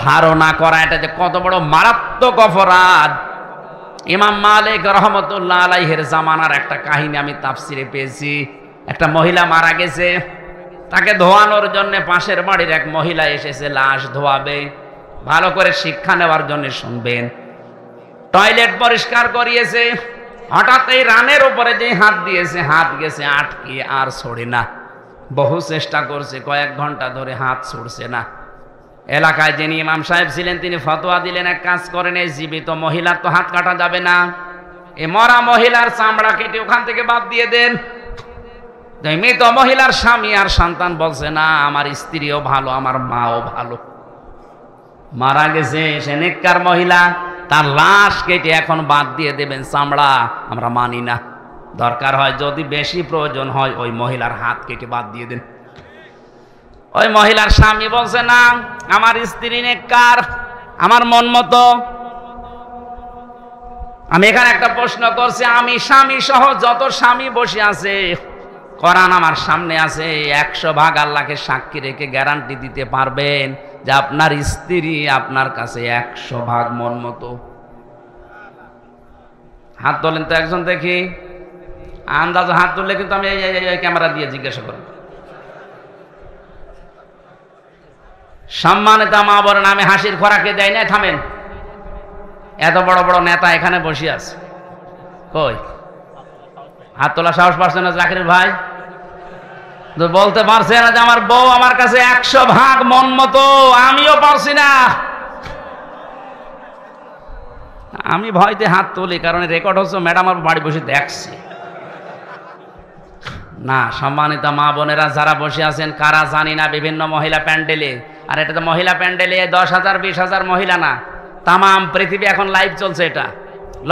ধারণা করা এটা যে কত বড় মারাত্মক অপরাধ। ইমাম মালিক রহমতুল্লাহ আলাইহির জামানার একটা কাহিনী আমি তাফসিরে পেয়েছি। একটা মহিলা মারা গেছে, তাকে ধোয়ানোর জন্য পাশের বাড়ির এক মহিলা এসেছে লাশ ধোয়াবে। ভালো করে শিক্ষা নেওয়ার জন্য শুনবেন। টয়লেট পরিষ্কার করিয়েছে, হঠাৎ এই রানের উপরে যে হাত দিয়েছে, হাত গেছে আটকে, আর ছড়ে না। বহু চেষ্টা করছে, কয়েক ঘন্টা ধরে হাত ছড়ছে না। এলাকায় যিনি ইমাম সাহেব ছিলেন তিনি ফতোয়া দিলেন, এক কাজ করেন, এই জীবিত মহিলার তো হাত কাটা যাবে না, এই মরা মহিলার চামড়া কেটে ওখান থেকে বাদ দিয়ে দেন। মৃত মহিলার স্বামী আর সন্তান বলছে, না আমার স্ত্রীও ভালো, আমার মাও ভালো। মারা গেছে সে নেককার মহিলা, তার লাশ কেটে এখন বাদ দিয়ে দেবেন চামড়া, আমরা মানি না। দরকার হয় যদি বেশি প্রয়োজন হয় ওই মহিলার হাত কেটে বাদ দিয়ে দেন। ওই মহিলার স্বামী বলছে, না আমার স্ত্রী নেককার, আমার মন মতো। আমি এখানে একটা প্রশ্ন করছি, আমি স্বামী সহ যত স্বামী বসে আছে, কোরআন আমার সামনে আছে, 100% আল্লাহকে সাক্ষী রেখে গ্যারান্টি দিতে পারবেন যে আপনার স্ত্রী আপনার কাছে 100% মন মতো? হাত তোলেন তো একজন দেখি। আন্দাজ হাত তুললে কিন্তু আমি এই ক্যামেরা দিয়ে জিজ্ঞাসা করব। সম্মানিত মা বোনেরা, আমি হাসির খোরাকে দেয় না। থামেন, এত বড় বড় নেতা এখানে বসে আছে, কই হাত তোলা সাহস পাচ্ছে না জাকির ভাই? বলতে পারছে না যে আমার বউ আমার কাছে 100% মন মতো? আমিও পারছি না। আমি ভয়তে হাত তুলি, কারণ রেকর্ড হচ্ছে, ম্যাডাম আমার বাড়ি বসে দেখছে না। সম্মানিত মা বোনেরা যারা বসে আছেন, কারা জানি না বিভিন্ন মহিলা প্যান্ডেলে, আর এটা তো মহিলা প্যান্ডেলে 10,000 20,000 মহিলা না, তাম পৃথিবী এখন লাইভ চলছে। এটা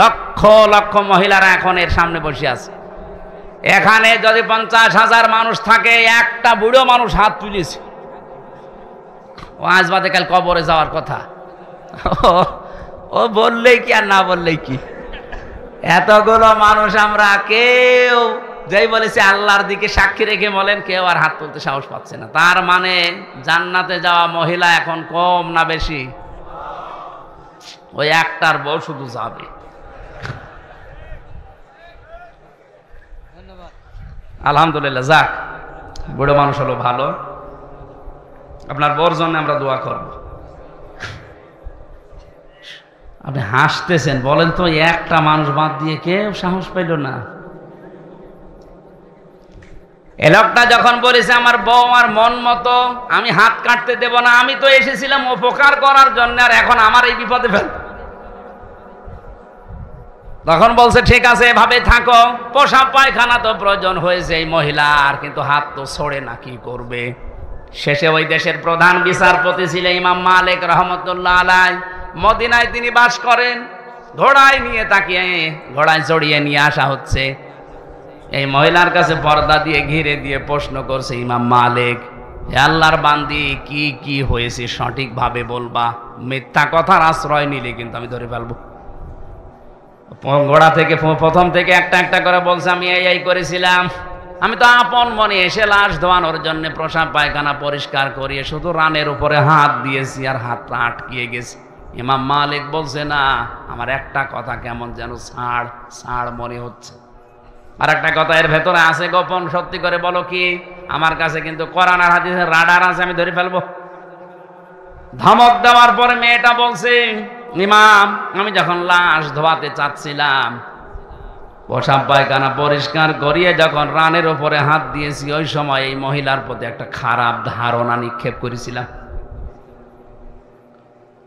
লক্ষ লক্ষ মহিলারা এখন এর সামনে বসে আছে। এখানে যদি 50,000 মানুষ থাকে, একটা বুড়ো মানুষ হাত তুলেছে, ও আজ বাদে কাল কবরে যাওয়ার কথা। ও বললেই কি আর না বললেই কি, এতগুলো মানুষ আমরা কেউ যেই বলেছে আল্লাহর দিকে সাক্ষী রেখে বলেন, কেউ আর হাত তুলতে সাহস পাচ্ছে না। তার মানে জান্নাতে যাওয়া মহিলা এখন কম না বেশি? ওই একটার বউ শুধু যাবে। আলহামদুলিল্লাহ, যাক, বুড়ো মানুষ হলো ভালো। আপনার বউর জন্য আমরা দোয়া করব। আপনি হাসতেছেন, বলেন তো একটা মানুষ বাদ দিয়ে কেউ সাহস পাইল না? এ লোকটা যখন বলেছে আমার বউ আমার মন মতো, আমি হাত কাটতে দেব না, আমি তো এসেছিলাম উপকার করার জন্য, আর এখন আমার এই বিপদে ফেল। তখন বলছে ঠিক আছে এভাবে থাকো, পোশাক পায়খানা তো প্রয়োজন হয়েছে এই মহিলার, কিন্তু হাত তো ছড়ে না, কি করবে? শেষে ওই দেশের প্রধান বিচারপতি ছিলেন ইমাম মালিক রহমতুল্লাহ আলাইহি, মদিনায় তিনি বাস করেন। ঘোড়ায় নিয়ে তাকিয়ে ঘোড়ায় চড়িয়ে নিয়ে আসা হচ্ছে। এই মহিলার কাছে পর্দা দিয়ে ঘিরে দিয়ে প্রশ্ন করছে ইমাম মালিক, হে আল্লাহর বান্দি, কি কি হয়েছে সঠিকভাবে বলবা, মিথ্যা কথার আশ্রয় নিলে কিন্তু আমি ধরে ফেলবো। ঘোড়া থেকে প্রথম থেকে একটা একটা করে বলছে আমি এই করেছিলাম, আমি তো আপন মনে এসে লাশ ধোয়ানোর জন্য প্রসাব পায়খানা পরিষ্কার করিয়ে শুধু রানের উপরে হাত দিয়েছি, আর হাতটা আটকিয়ে গেছে। ইমাম মালিক বলছে না, আমার একটা কথা কেমন যেন ছাড় ছাড় মনে হচ্ছে। আর একটা কথা এর ভেতরে আছে গোপন, সত্যি করে বলো কি? আমার কাছে কিন্তু কোরআন আর হাদিসের রাডার আছে, আমি ধরে ফেলবো। ধমক দেওয়ার পরে মেয়েটা বলছে, ইমাম, আমি যখন লাশ ধোয়াতে চাচ্ছিলাম, প্রসাব পায়খানা পরিষ্কার করিয়ে যখন রানের উপরে হাত দিয়েছি, ওই সময় এই মহিলার প্রতি একটা খারাপ ধারণা নিক্ষেপ করেছিলাম।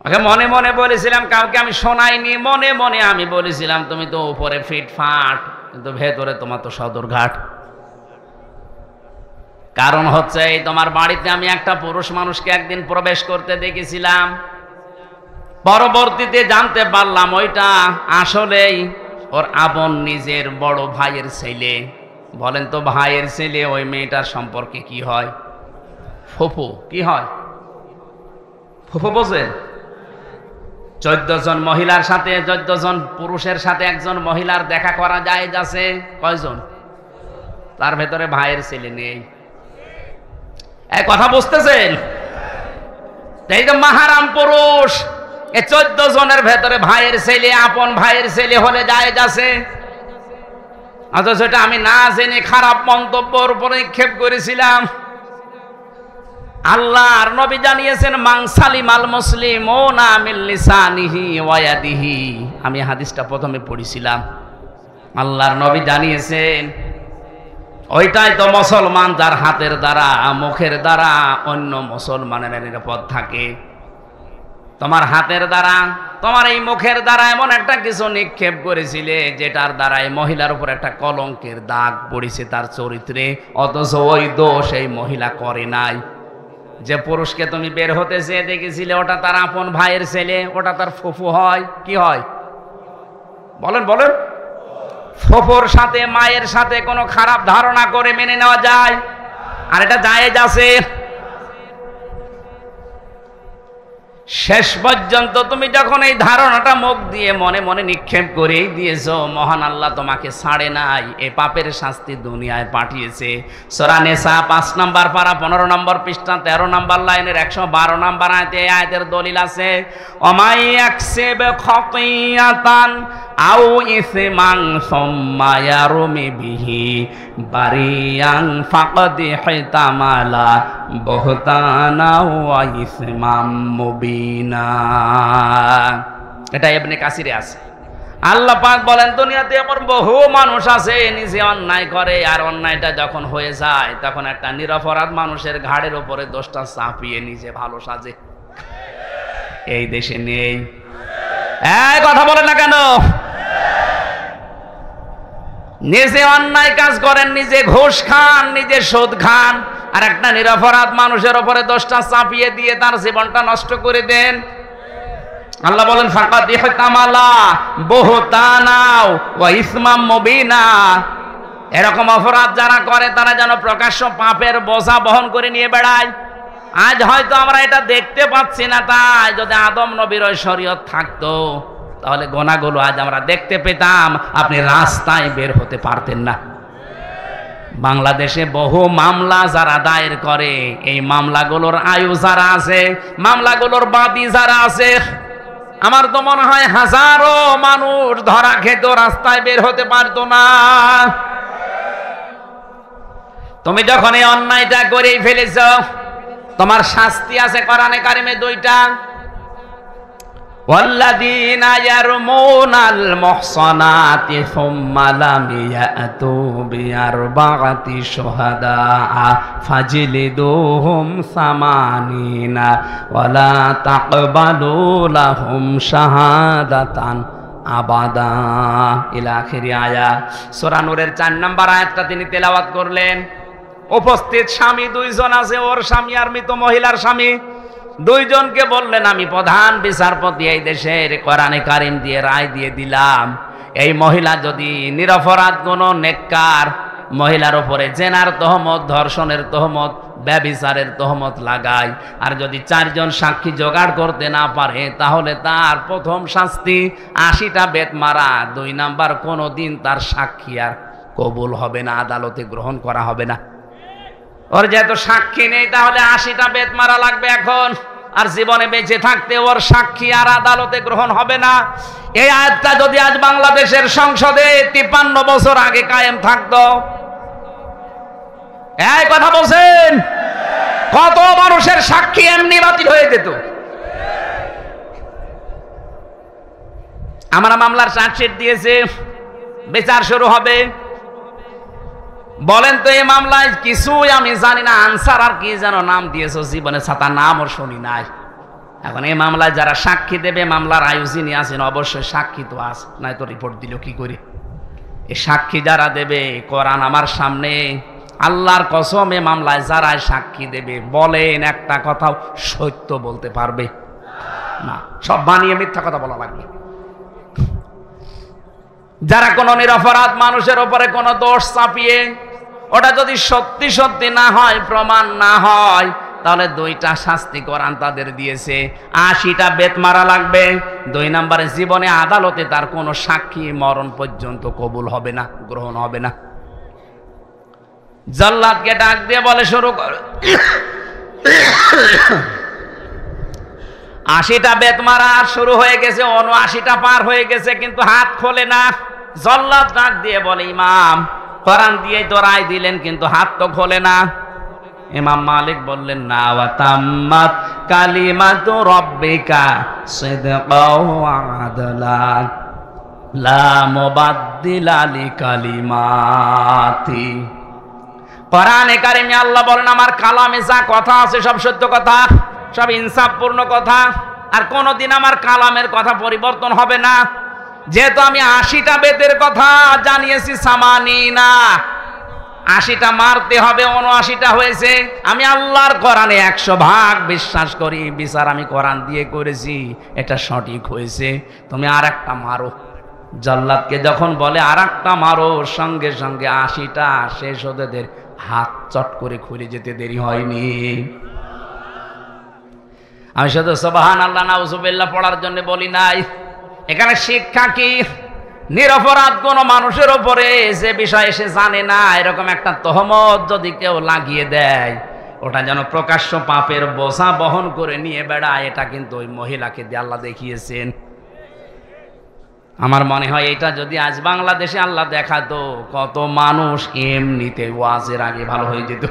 ওকে মনে মনে বলেছিলাম, কাউকে আমি শোনাইনি, মনে মনে আমি বলেছিলাম তুমি তো উপরে ফিটফাট, কিন্তু ভেতরে তোমার তো সদরঘাট। কারণ হচ্ছে এই তোমার বাড়িতে আমি একটা পুরুষ মানুষকে একদিন প্রবেশ করতে দেখেছিলাম, পরবর্তীতে জানতে পারলাম ওইটা আসলেই ওর আপন নিজের বড় ভাইয়ের ছেলে। বলেন তো ভাইয়ের ছেলে ওই মেয়েটার সম্পর্কে কি হয়? ফুফু। কি হয়? ফুফু বোঝেন? 14 জন মহিলার সাথে 14 জন পুরুষের সাথে একজন মহিলার দেখা করা যায় যাচ্ছে কয়জন? তার ভেতরে ভাইয়ের ছেলে নেই। এই কথা বুঝতেছেন? এই যে মাহারাম পুরুষ, এই 14 জনের ভেতরে ভাইয়ের ছেলে, আপন ভাইয়ের ছেলে হলে যায় যাচ্ছে। অথচ এটা আমি না জেনে খারাপ মন্তব্যের উপরে নিক্ষেপ করেছিলাম। আল্লাহর নবী জানিয়েছেন মান সালিমাল মুসলিমুনা মিন লিসানিহি ওয়া ইয়াদিহি। আমি হাদিসটা প্রথমে পড়েছিলাম। আল্লাহর নবী জানিয়েছেন ওইটাই তো মুসলমান, যার হাতের দ্বারা মুখের দ্বারা অন্য মুসলমানের নিরাপদ থাকে। তোমার হাতের দ্বারা, তোমার এই মুখের দ্বারা এমন একটা কিছু নিক্ষেপ করেছিলে যেটার দ্বারা এই মহিলার উপর একটা কলঙ্কের দাগ পড়েছে তার চরিত্রে, অথচ ওই দোষ এই মহিলা করে নাই। যে পুরুষকে তুমি বের হতে চেয়ে দেখেছিলে ওটা তার আপন ভাইয়ের ছেলে, ওটা তার ফুফু হয়। কি হয় বলেন বলেন? ফুফুর সাথে মায়ের সাথে কোনো খারাপ ধারণা করে মেনে নেওয়া যায়? আর এটা জায়েজ আছে। শেষ পর্যন্ত তুমি যখন এই ধারণাটা মুখ দিয়ে মনে মনে নিক্ষেপ করেই দিয়েছো, মহান আল্লাহ তোমাকে ছাড়ে নাই, এ পাপের শাস্তি দুনিয়ায় পাঠিয়েছে। সূরা নিসা 5 নম্বর পারা 15 নম্বর পৃষ্ঠা 13 নম্বর লাইনের 112 নম্বর আয়াতে এই আয়াতের দলিল আছে, ওমাই ইয়াকসিব খাতিয়াতান আও ইসমান সুম্মা ইয়ারমি বিহি বারিয়ান ফাকাদ হিতামালা বুহতানা ওয়া ইসমাম মুবিনা। এটা ইবনে কাসিরে আছে। আল্লাহ পাক বলেন দুনিয়াতে এমন বহু মানুষ আছে নিজে অন্যায় করে, আর অন্যায়টা যখন হয়ে যায় তখন একটা নিরপরাধ মানুষের ঘাড়ের উপরে দোষটা চাপিয়ে নিজে ভালো সাজে। এই দেশে নেই? এই কথা বলে না কেন? নিজে অন্যায় কাজ করেন, নিজে ঘুষ খান, নিজে সুদ খান, আর একটা নিরপরাধ মানুষের উপরে দোষটা চাপিয়ে দিয়ে তার জীবনটা নষ্ট করে দেন। আল্লাহ বলেন ফাকাদ ইহতামালা বুহতানা ওয়া ইসমাম মুবিনা। এরকম অপরাধ যারা করে তারা যেন প্রকাশ্য পাপের বোঝা বহন করে নিয়ে বেড়ায়। আজ হয়তো আমরা এটা দেখতে পাচ্ছি না, তাই যদি আদম নবীর ওই শরীয়ত থাকতো তাহলে গোনাগুলো আজ আমরা দেখতে পেতাম, আপনি রাস্তায় বের হতে পারতেন না। বাংলাদেশে বহু মামলা যারা দায়ের করে, এই মামলাগুলোর আয়ু যারা আছে, মামলাগুলোর বাদী যারা আছে, আমার তো মনে হয় হাজারো মানুষ ধরা খেত, রাস্তায় বের হতে পারতো না। তুমি যখন এই অন্যায়টা করেই ফেলেছ, তোমার শাস্তি আছে কোরআনে কারিমে দুইটা। ওয়াল্লাযীনা ইয়ারমুনাল মুহসানাতি সুম্মা লাম ইয়াতু বিআরবা'তি শুহাদা ফাজলিদুহুম সামানিনা ওয়ালা তাকবালু লাহুম শাহাদাতান আবাদা ইলা আখিরি আয়াত। সূরা নূরের 4 নম্বর আয়াতটা তিনি তেলাওয়াত করলেন। উপস্থিত স্বামী দুইজন আছে, ওর স্বামী আর মৃত মহিলার স্বামী, দুইজনকে বললেন আমি প্রধান বিচারপতি এই দেশের, কোরআনে কারিম দিয়ে রায় দিয়ে দিলাম, এই মহিলা যদি নিরপরাধ কোনো নেককার মহিলার উপরে জেনার তহমত, ধর্ষণের তহমত, ব্যভিচারের তহমত লাগায়, আর যদি 4 জন সাক্ষী জোগাড় করতে না পারে, তাহলে তার প্রথম শাস্তি 80টা বেত মারা। 2 নাম্বার, কোনো দিন তার সাক্ষী আর কবুল হবে না, আদালতে গ্রহণ করা হবে না। ওর যেহেতু সাক্ষী নেই, তাহলে 80টা বেত মারা লাগবে এখন, আর জীবনে বেঁচে থাকতে ওর সাক্ষী আর আদালতে গ্রহণ হবে না। এই আয়াতটা যদি আজ বাংলাদেশের সংসদে 53 বছর আগে কায়েম থাকতো, এই কথা বলছেন, কত মানুষের সাক্ষী এমনি বাতিল হয়ে যেত। আমরা মামলার চার্জশিট দিয়েছে, বিচার শুরু হবে। বলেন তো এই মামলায় কিছুই আমি জানি না, আনসার আর কি যেন নাম দিয়েছো, জীবনে ছাতা নামও শুনি নাই। এখন এই মামলায় যারা সাক্ষী দেবে, মামলার আয়ু যিনি আছেন অবশ্যই সাক্ষী তো আছে, নাই তো রিপোর্ট দিল কি করে? এই সাক্ষী যারা দেবে, কোরআন আমার সামনে, আল্লাহর কসম, এই মামলায় যারা সাক্ষী দেবে, বলেন একটা কথাও সত্য বলতে পারবে না, সব বানিয়ে মিথ্যা কথা বলা লাগবে। যারা কোনো নিরপরাধ মানুষের উপরে কোনো দোষ চাপিয়ে, ওটা যদি সত্যি সত্যি না হয়, প্রমাণ না হয়, তাহলে 2টা শাস্তি কোরআন তাদের দিয়েছে। 80টা বেত মারা লাগবে। 2 নম্বরে, জীবনে আদালতে তার কোনো সাক্ষী মরণ পর্যন্ত কবুল হবে না, গ্রহণ হবে না। জল্লাদকে ডাক দিয়ে বলে শুরু কর। 80টা বেত মারা শুরু হয়ে গেছে, 79টা পার হয়ে গেছে, কিন্তু হাত খোলে না। জল্লাদ ডাক দিয়ে বলে, ইমাম, কোরআন দিয়ে তো রায় দিলেন, কিন্তু হাত তো খোলে না। ইমাম মালিক বললেন, না, ওয়া তাম্মাত কালিমাতু রাব্বিকা সিদকাও ওয়া আদলা লা মুবাদদিলা লিকালিমাতি। কোরআনে কারিমে আল্লাহ বলেন, আমার কালামে যা কথা আছে সব সত্য কথা, সব ইনসাফপূর্ণ কথা, আর কোনোদিন আমার কালামের কথা পরিবর্তন হবে না। যেহেতু আমি 80টা বেতের কথা জানিয়েছি, সামানিনা, 80টা মারতে হবে, 79টা হয়েছে। আমি আল্লাহর কোরআনে 100 ভাগ বিশ্বাস করি, বিচার আমি কোরআন দিয়ে করেছি, এটা সঠিক হয়েছে, তুমি আর একটা মারো। জল্লাদকে যখন বলে আর একটা মারো, সঙ্গে সঙ্গে 80টা শেষ হতে হাত চট করে খুলে যেতে দেরি হয়নি। আমি শুধু সুবহানাল্লাহ নাউজুবিল্লাহ পড়ার জন্য বলি নাই। এখানে শিক্ষা কি? নিরপরাধ কোন মানুষের উপরে যে বিষয় সে জানে না, এরকম একটা তহমত যদি কেউ লাগিয়ে দেয়, ওটা যেন প্রকাশ্য পাপের বোঝা বহন করে নিয়ে বেড়ায়, এটা কিন্তু ওই মহিলাকে দিয়ে আল্লাহ দেখিয়েছেন। আমার মনে হয় এটা যদি আজ বাংলাদেশে আল্লাহ দেখাতো, কত মানুষ এমনিতে ওয়াজের আগে ভালো হয়ে যেত।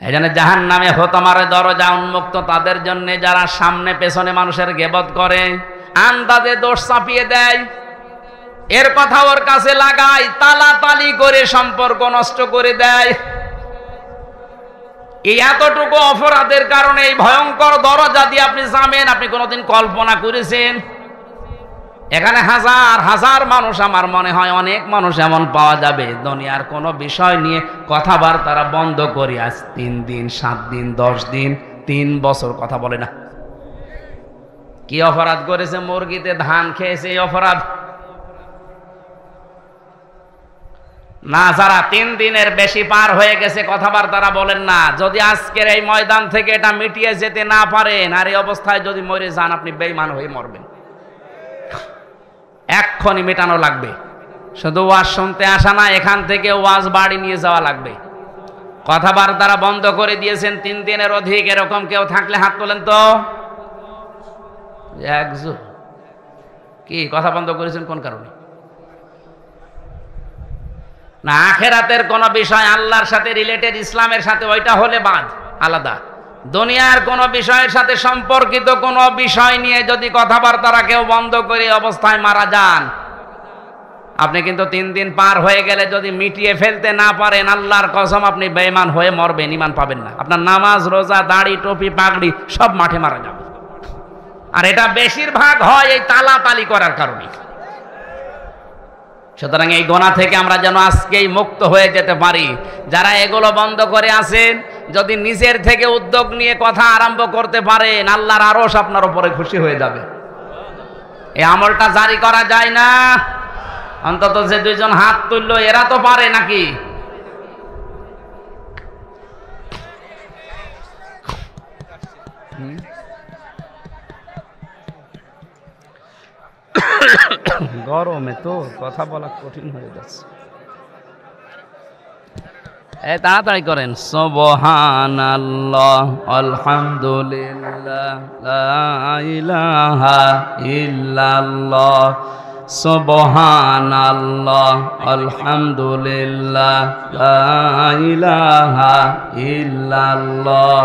এই জন্য জাহান্নামে হোতমারে দরজা উন্মুক্ত তাদের জন্য, যারা সামনে পেছনে মানুষের গীবত করে, আন্দাজে দোষ চাপিয়ে দেয়, এর কথা ওর কাছে লাগায়, তালাতালি করে সম্পর্ক নষ্ট করে দেয়। এই এতটুকু অপরাধের কারণে এই ভয়ঙ্কর দরজা দিয়ে আপনি যাবেন, আপনি কোনোদিন কল্পনা করেছেন? এখানে হাজার হাজার মানুষ, আমার মনে হয় অনেক মানুষ এমন পাওয়া যাবে, দুনিয়ার কোনো বিষয় নিয়ে কথাবার্তা বন্ধ করি, আজ 3 দিন 7 দিন 10 দিন 3 বছর কথা বলে না। কি অপরাধ করেছে? মুরগিতে ধান খেয়েছে, এই অপরাধ না। যারা 3 দিনের বেশি পার হয়ে গেছে কথাবার্তা বলেন না, যদি আজকের এই ময়দান থেকে এটা মিটিয়ে যেতে না পারেন, আর এই অবস্থায় যদি মরে যান, আপনি বেঈমান হয়ে মরবেন। এক্ষুনি মেটানো লাগবে। শুধু ওয়াজ শুনতে আসা না, এখান থেকে ওয়াজ বাড়ি নিয়ে যাওয়া লাগবে। কথাবার্তা বন্ধ করে দিয়েছেন 3 দিনের অধিক, এরকম কেউ থাকলে হাত তোলেন তো। একজু কি কথা বন্ধ করেছেন কোন কারণে? না, আখেরাতের কোন বিষয় আল্লাহর সাথে রিলেটেড, ইসলামের সাথে, ওইটা হলে বাদ আলাদা। দুনিয়ার কোন বিষয়ের সাথে সম্পর্কিত কোন বিষয় নিয়ে যদি কথাবার্তা কেউ বন্ধ করে অবস্থায় মারা যান, আপনি কিন্তু 3 দিন পার হয়ে গেলে যদি মিটিয়ে ফেলতে না পারেন, আল্লাহর কসম আপনি বেঈমান হয়ে মরবেন, ঈমান পাবেন না। আপনার নামাজ, রোজা, দাড়ি, টুপি, পাগড়ি সব মাঠে মারা যাবে। আর এটা বেশিরভাগ হয় এই তালাতালি করার কারণে। সুতরাং এই গোনা থেকে আমরা যেন আজকেই মুক্ত হয়ে যেতে পারি। যারা এগুলো বন্ধ করে আছেন, যদি নিজের থেকে উদ্যোগ নিয়ে কথা আরম্ভ করতে পারেন, আল্লাহর আরশ আপনার উপরে খুশি হয়ে যাবে। এই আমলটা জারি করা যায় না? অন্তত যে 2 জন হাত তুললো এরা তো পারে নাকি? গরমে তো কথা বলা কঠিন হয়ে যাচ্ছে। তাড়াতাড়ি করেন। সুবহানাল্লাহ, আলহামদুলিল্লাহ, লা ইলাহা ইল্লাল্লাহ, সুবহানাল্লাহ, আলহামদুলিল্লাহ, লা ইলাহা ইল্লাল্লাহ,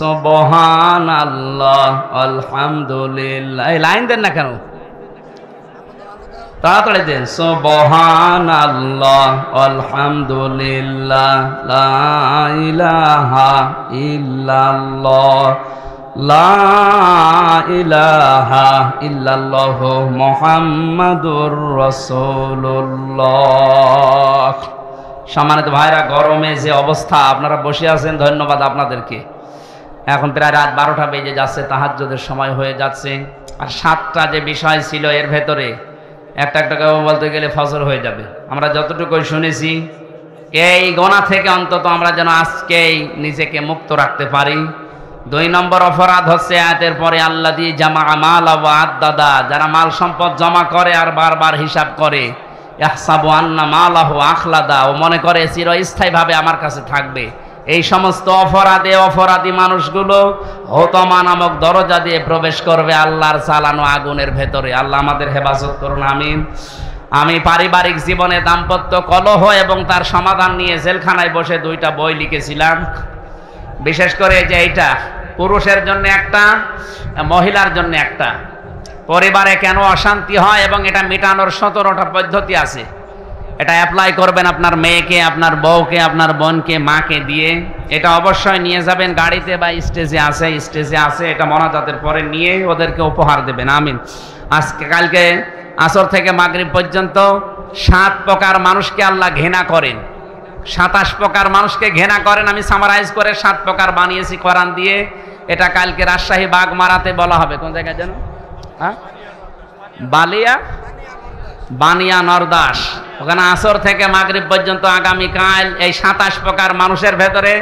সুবহানাল্লাহ, আলহামদুলিল্লাহ। এই লাইন দেন না কেন? তাড়াতাড়ি দেন। সুবহানাল্লাহ, আলহামদুলিল্লাহ, লা ইলাহা ইল্লাল্লাহ, লা ইলাহা ইল্লাল্লাহ, মুহাম্মাদুর রাসূলুল্লাহ। সম্মানিত ভাইরা, গরমে যে অবস্থা, আপনারা বসে আছেন, ধন্যবাদ আপনাদেরকে। এখন প্রায় রাত 12টা বেজে যাচ্ছে, তাহাজ্জুদের সময় হয়ে যাচ্ছে। আর 7টা যে বিষয় ছিল এর ভেতরে একটা একটা করে বলতে গেলে ফজর হয়ে যাবে। আমরা যতটুকু শুনেছি, এই গোনা থেকে অন্তত আমরা যেন আজকেই নিজেকে মুক্ত রাখতে পারি। 2 নম্বর অপরাধ হচ্ছে আয়াতের পরে আল্লাযী জামা মাল ওয়া আদ্দাদা, যারা মাল সম্পদ জমা করে আর বারবার হিসাব করে। ইয়াহসাবু আন্না মালাহু আখলাদা, ও মনে করে চিরস্থায়ীভাবে আমার কাছে থাকবে। এই সমস্ত অপরাধী মানুষগুলো হোতমা নামক দরজা দিয়ে প্রবেশ করবে আল্লাহর চালানো আগুনের ভেতরে। আল্লাহ আমাদের হেফাজত করুন, আমিন। আমি পারিবারিক জীবনে দাম্পত্য কলহ এবং তার সমাধান নিয়ে জেলখানায় বসে 2টা বই লিখেছিলাম। বিশেষ করে যে এইটা পুরুষের জন্য একটা, মহিলার জন্য একটা, পরিবারে কেন অশান্তি হয় এবং এটা মেটানোর 17টা পদ্ধতি আছে। এটা অ্যাপ্লাই করবেন আপনার মেয়েকে, আপনার বউকে, আপনার বোনকে, মাকে দিয়ে। এটা অবশ্যই নিয়ে যাবেন গাড়িতে বা স্টেজে আছে, এটা মোনাজাতের পরে নিয়ে ওদেরকে উপহার দেবেন, আমিন। আজকে কালকে আসর থেকে মাগরিব পর্যন্ত 7 প্রকার মানুষকে আল্লাহ ঘৃণা করেন, 27 প্রকার মানুষকে ঘৃণা করেন। আমি সামারাইজ করে 7 প্রকার বানিয়েছি কোরআন দিয়ে। এটা কালকে রাজশাহী বাগমারাতে বলা হবে। কোন জায়গায় যেন? হ্যাঁ, বানিয়া নরদাস, ওখানে আসর থেকে মাগরিব পর্যন্ত আগামীকাল এই 27 প্রকার মানুষের ভেতরে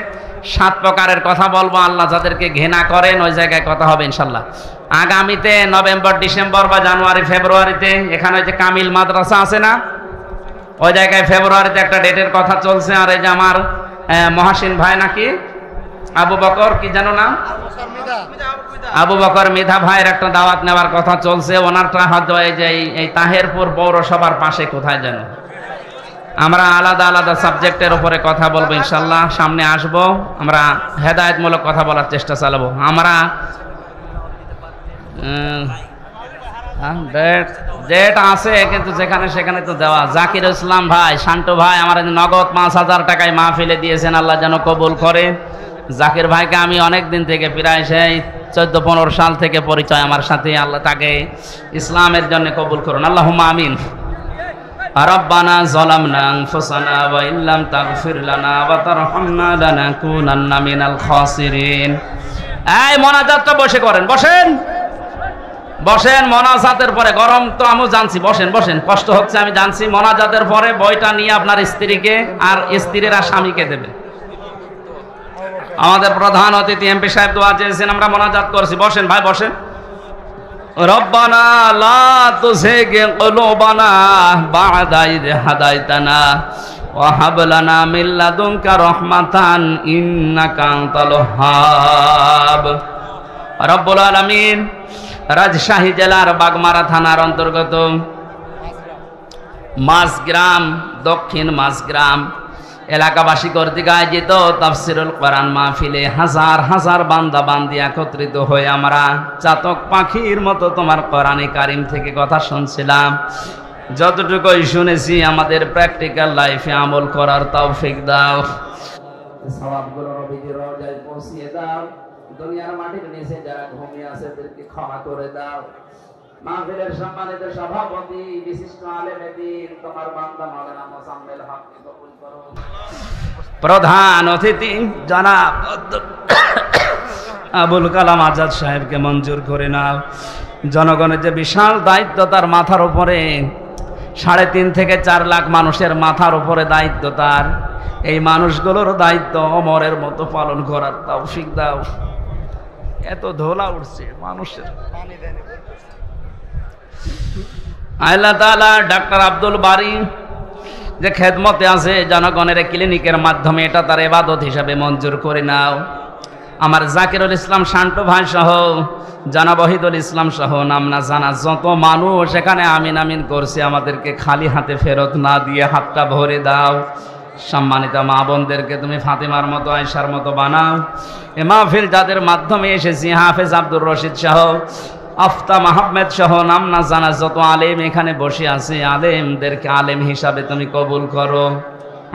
7 প্রকারের কথা বলবো। আল্লাহ যাদেরকে ঘৃণা করেন ওই জায়গায় কথা হবে ইনশাল্লাহ। আগামীতে নভেম্বর, ডিসেম্বর বা জানুয়ারি, ফেব্রুয়ারিতে এখানে যে কামিল মাদ্রাসা আছে না, ওই জায়গায় ফেব্রুয়ারিতে একটা ডেটের কথা চলছে। আর এই যে আমার মহাসিন ভাই নাকি আবু বকর, কি জানো না, আবু বকর মৃধা ভাইয়ের একটা দাওয়াত নেওয়ার কথা চলছে। ওনারটা হয়তো এই যে এই তাহেরপুর পৌরসভার পাশে কোথায় যেন। আমরা আলাদা আলাদা সাবজেক্টের উপরে কথা বলবো ইনশাল্লাহ। সামনে আসবো, আমরা হেদায়েতমূলক কথা বলার চেষ্টা চালাবো। আমরা ডেট আছে কিন্তু যেখানে সেখানে তো দেওয়া। জাকির ইসলাম ভাই, শান্ত ভাই আমার নগদ 5,000 টাকায় মাহফিলে দিয়েছেন, আল্লাহ যেন কবুল করে। জাকির ভাইকে আমি অনেক দিন থেকে, প্রায় সেই 14-15 সাল থেকে পরিচয় আমার সাথে। আল্লাহ তাকে ইসলামের জন্য কবুল করুন, আল্লাহুম্মা আমিন। রব্বানা যালামনা আনফুসানা ওয়া ইল্লাম তাগফির লানা ওয়া তারহামনা লানাকুনান্না মিনাল খাসিরিন। এই মোনাজাতটা বসে করেন, বসেন মোনাজাতের পরে। গরম তো আমি জানছি, বসেন, কষ্ট হচ্ছে আমি জানছি। মোনাজাতের পরে বইটা নিয়ে আপনার স্ত্রীকে আর স্ত্রীরা স্বামীকে দেবে। আমাদের প্রধান অতিথি এমপি সাহেব দোয়া চেয়েছেন, আমরা মোনাজাত করছি। বসেন ভাই, বসেন। রব্বানা লা তুযিগ কুলুবানা বা'দা ইয হাদাইতানা ওয়া হাব লানা মিন লাদুনকা রাহমাতান ইন্নাকা আনতাল ওয়াহ্হাব। রব্বুল আলামিন, রাজশাহী জেলার বাগমারা থানার অন্তর্গত মাঝগ্রাম, দক্ষিণ মাঝগ্রাম এলাকাবাসী কর্তৃক আয়োজিত তাফসিরুল কোরআন মাহফিলে হাজার হাজার বান্দা বান্দি একত্রিত হয়ে আমরা চাতক পাখির মতো তোমার কোরআনে কারিম থেকে কথা শুনছিলাম। যতটুকুই শুনেছি আমাদের প্র্যাকটিক্যাল লাইফে আমল করার তৌফিক দাও। সওয়াবগুলো নবীজির রওজায় পৌঁছিয়ে দাও। দুনিয়ার মাটির নিচে যারা ঘুমিয়ে আছে তাদেরকে ক্ষমা করে দাও। মাহফিলের সম্মানিত সভাপতি বিশিষ্ট আলেমে দ্বীন তোমার বান্দা মাওলানা মোজাম্মেল হককে কবুল করো। প্রধান অতিথি জনাব আবুল কালাম আজাদ সাহেবকে মঞ্জুর করে নাও। জনগণের যে বিশাল দায়িত্ব তার মাথার উপরে, 3.5 থেকে 4 লাখ মানুষের মাথার উপরে দায়িত্ব তার। এই মানুষগুলোর দায়িত্ব অমরের মতো পালন করার তৌফিক দাও। এত ধোলা উঠছে মানুষের। আল্লাহ তাআলা ডাক্তার আব্দুল বারী যে খেদমতে আছে জনগণের ক্লিনিকের মাধ্যমে, এটা তার ইবাদত হিসাবে মঞ্জুর করে নাও। আমার জাকিরুল ইসলাম শান্ত ভাই সহ জনাব ওহিদুল ইসলাম সহ নাম না জানা যত মানুষ এখানে আমিন আমিন করছে, আমাদেরকে খালি হাতে ফেরত না দিয়ে হাতটা ভরে দাও। সম্মানিত মা বোনদেরকে তুমি ফাতিমার মতো, আয়েশার মতো বানাও। এ মাহফিল যাদের মাধ্যমে এসেছি, হাফেজ আব্দুর রশিদ সহ, আফতা মাহমেদ সহ নাম না জানা যত আলেম এখানে বসে আছে, আলেমদেরকে আলেম হিসাবে তুমি কবুল করো।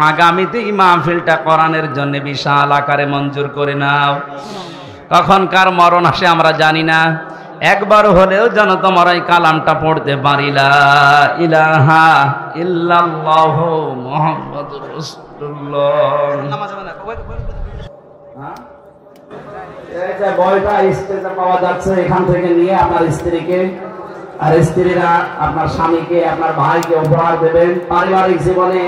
আগামীতে এই মাহফিলটা কোরআনের জন্য বিশাল আকারে মঞ্জুর করে নাও। কখন কার মরণ আসে আমরা জানি না, একবার হলেও যেন তোমার এই কালামটা পড়তে পারি, লা ইলাহা ইল্লাল্লাহু মুহাম্মাদুর রাসূলুল্লাহ। এই যে বইটা স্টেজে পাওয়া যাচ্ছে, এখান থেকে নিয়ে আপনার স্ত্রীকে আর স্ত্রীরা আপনার স্বামীকে, আপনার ভাইকে উপহার দেবেন। পারিবারিক জীবনে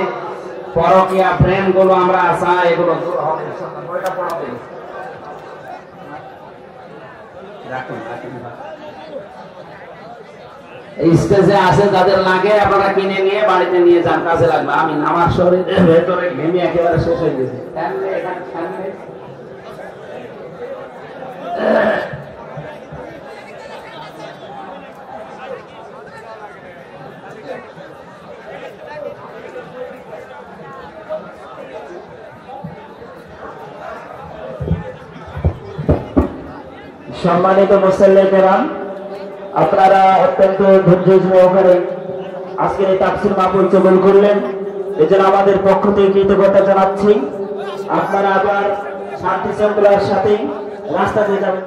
পরকীয়া প্রেমগুলো আমরা চাই, এগুলো দূর হবে। বইটা পড়াবেন, স্টেজে আছে যাদের লাগে আপনারা কিনে নিয়ে বাড়িতে নিয়ে যান, কাজে লাগবে। আমি আমার শরীরের ভেতরে ঘেমে একেবারে শেষ হয়ে গেছে। সম্মানিত মুসল্লি কেরাম, আপনারা অত্যন্ত ধৈর্য সহকারে আজকের এই তাফসীর মাহফিল কবুল করলেন, এজন্য আমাদের পক্ষ থেকে কৃতজ্ঞতা জানাচ্ছি। আপনারা আবার শান্তি শৃঙ্খলার সাথে রাস্তা দিয়ে যাবেন।